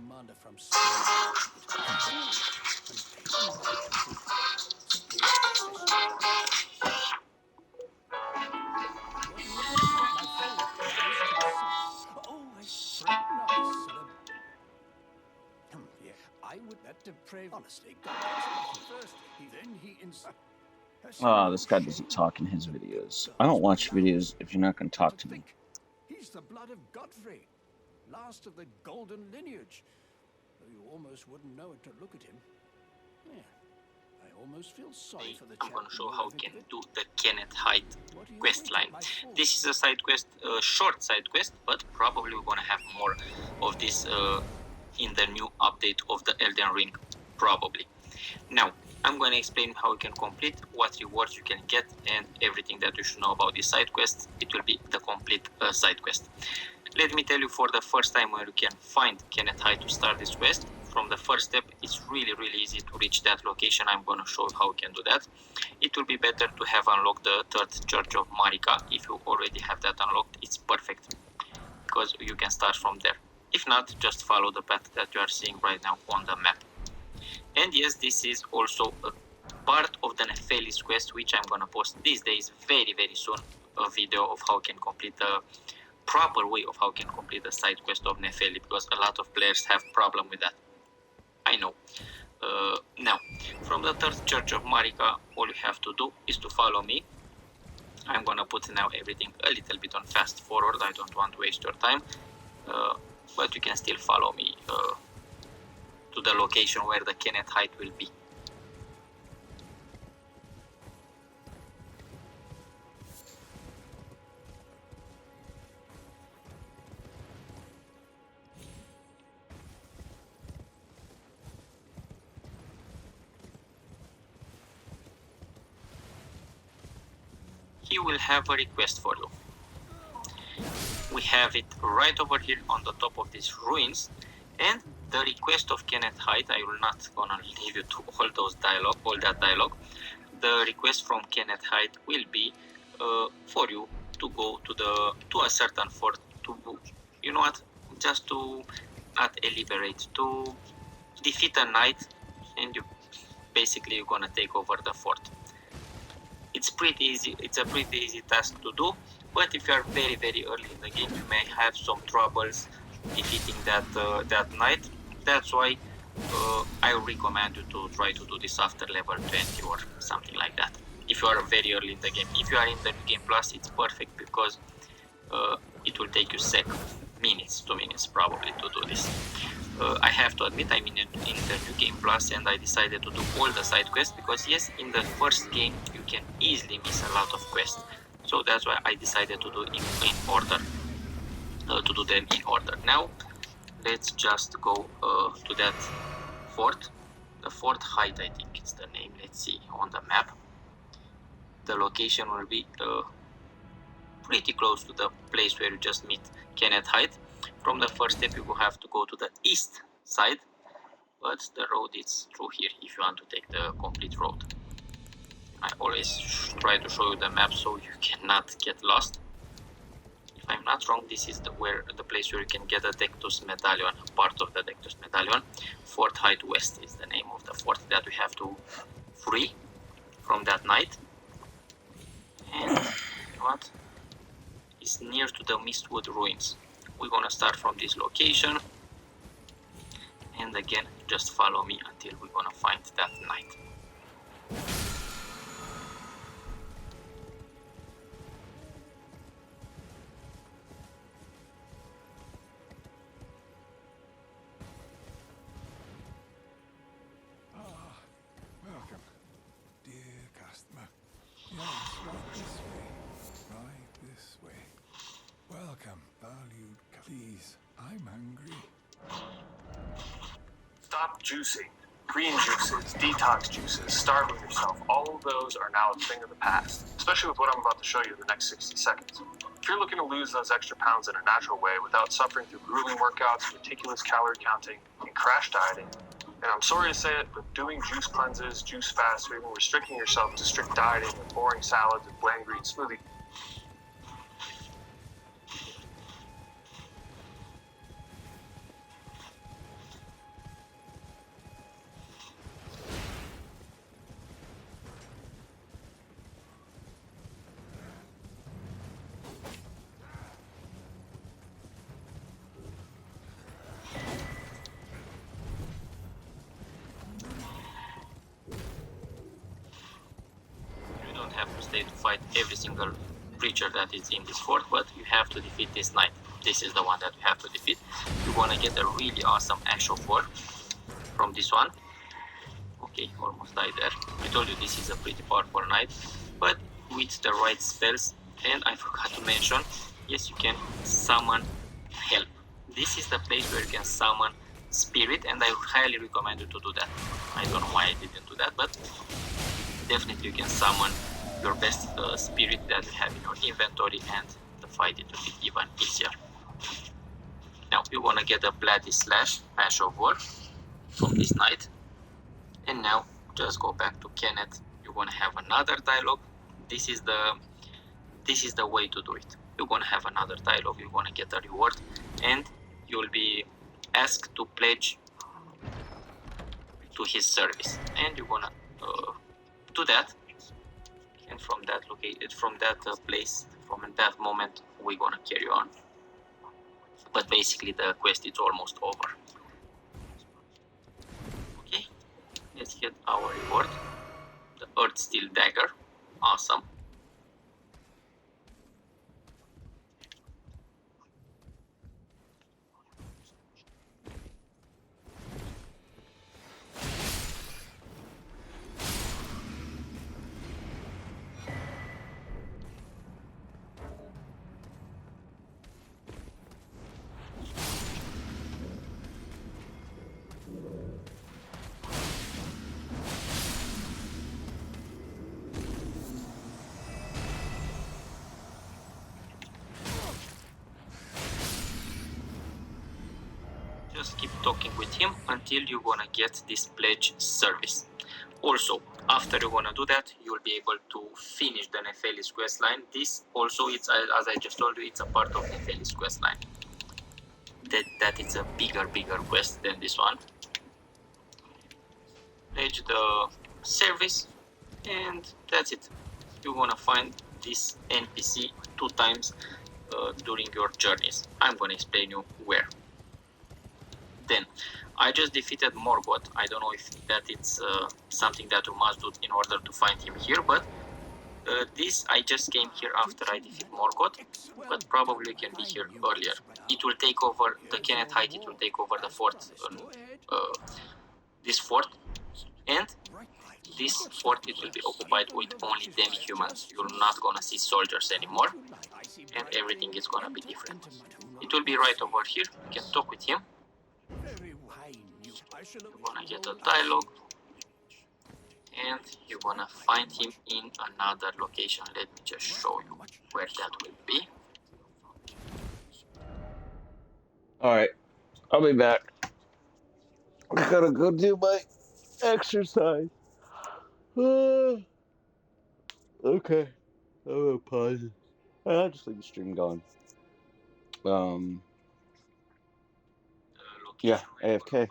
I would that depraved. Honestly, first, Oh, this guy doesn't talk in his videos. I don't watch videos if you're not going to talk to me. He's the blood of Godfrey, last of the golden lineage. Though you almost wouldn't know it to look at him. Yeah, I almost feel sorry for the chap. I'm gonna show how you can do the Kenneth Hyde quest line. This is a side quest, a short side quest, but probably we're gonna have more of this in the new update of the Elden Ring, probably. Now, I'm going to explain how you can complete, what rewards you can get, and everything that you should know about this side quest. It will be the complete side quest. Let me tell you, for the first time where you can find Kenneth Hyde to start this quest, from the first step, it's really easy to reach that location. I'm going to show you how you can do that. It will be better to have unlocked the third church of Marika. If you already have that unlocked, it's perfect, because you can start from there. If not, just follow the path that you are seeing right now on the map. And yes, this is also a part of the Nephelis quest, which I'm gonna post these days, very soon, a video of how you can complete the proper way of how you can complete the side quest of Nepheli, because a lot of players have problem with that. I know. Now, from the third church of Marika, all you have to do is to follow me. I'm gonna put now everything a little bit on fast forward. I don't want to waste your time, but you can still follow me to the location where the Kenneth Hyde will be. He will have a request for you. We have it right over here on the top of these ruins, and the request of Kenneth Hyde, I will not gonna leave you to all that dialogue. The request from Kenneth Hyde will be for you to go to a certain fort, to, you know what, just to not liberate, to defeat a knight, and you're gonna take over the fort. It's pretty easy. It's a pretty easy task to do, but if you are very early in the game, you may have some troubles defeating that knight. That's why I recommend you to try to do this after level 20 or something like that. If you are very early in the game. If you are in the New Game Plus, it's perfect, because it will take you 2 minutes probably to do this. I have to admit, I'm in the New Game Plus, and I decided to do all the side quests, because yes, in the first game you can easily miss a lot of quests. So that's why I decided to do it in order, to do them in order. Now, let's just go to that fort. The Fort Hyde, I think it's the name. Let's see on the map. The location will be pretty close to the place where you just meet Kenneth Hyde. From the first step, you will have to go to the east side, but the road is through here if you want to take the complete road. I always try to show you the map so you cannot get lost. If I'm not wrong, this is the place where you can get a Dectus medallion, part of the Dectus medallion. Fort Height West is the name of the fort that we have to free from that knight. And what is near to the Mistwood ruins. We're gonna start from this location, and again, just follow me until we're gonna find that knight. Welcome, dear customer. Yes, right this way. Right this way. Welcome, valued. Please, I'm hungry. Stop juicing. Green juices, detox juices, starving yourself, all of those are now a thing of the past, especially with what I'm about to show you in the next 60 seconds. If you're looking to lose those extra pounds in a natural way without suffering through grueling workouts, meticulous calorie counting, and crash dieting, and I'm sorry to say it, but doing juice cleanses, juice fasts, or even restricting yourself to strict dieting and boring salads and bland green smoothie, You don't have to stay to fight every single creature that is in this fort, but you have to defeat this knight. This is the one that you have to defeat. You wanna get a really awesome actual fort from this one. Okay, almost died there. I told you this is a pretty powerful knight, but with the right spells, and I forgot to mention, yes, you can summon help. This is the place where you can summon spirit, and I would highly recommend you to do that. I don't know why I didn't do that, but definitely you can summon your best spirit that you have in your inventory, and the fight it will be even easier. Now you wanna get a bloody slash, ash of war from this knight. And now just go back to Kenneth. You're gonna have another dialogue. This is the way to do it. You're gonna have another dialogue, you're gonna get a reward, and you'll be asked to pledge to his service. And you're gonna do that. And from that place, from that moment, we're gonna carry on. But basically the quest is almost over. Okay, let's get our reward. The Earth Steel Dagger. Awesome. Just keep talking with him until you're gonna get this pledge service. Also, after you're gonna do that, you'll be able to finish the Nephelis questline. This also, it's as I just told you, it's a part of Nephelis questline. That is a bigger quest than this one. Pledge the service, and that's it. You're gonna find this NPC 2 times during your journeys. I'm gonna explain you where. Then, I just defeated Morgoth. I don't know if that it's something that you must do in order to find him here, but this I just came here after I defeat Morgoth, but probably you can be here earlier. It will take over the Kenneth Height, it will take over the fort, this fort, and this fort it will be occupied with only demi-humans. You're not gonna see soldiers anymore, and everything is gonna be different. It will be right over here, you can talk with him. You're gonna get a dialogue, and you're gonna find him in another location. Let me just show you where that will be. Alright, I'll be back. I gotta go do my exercise. Okay, I'm gonna pause. I'll just leave the stream going. Yeah, AFK.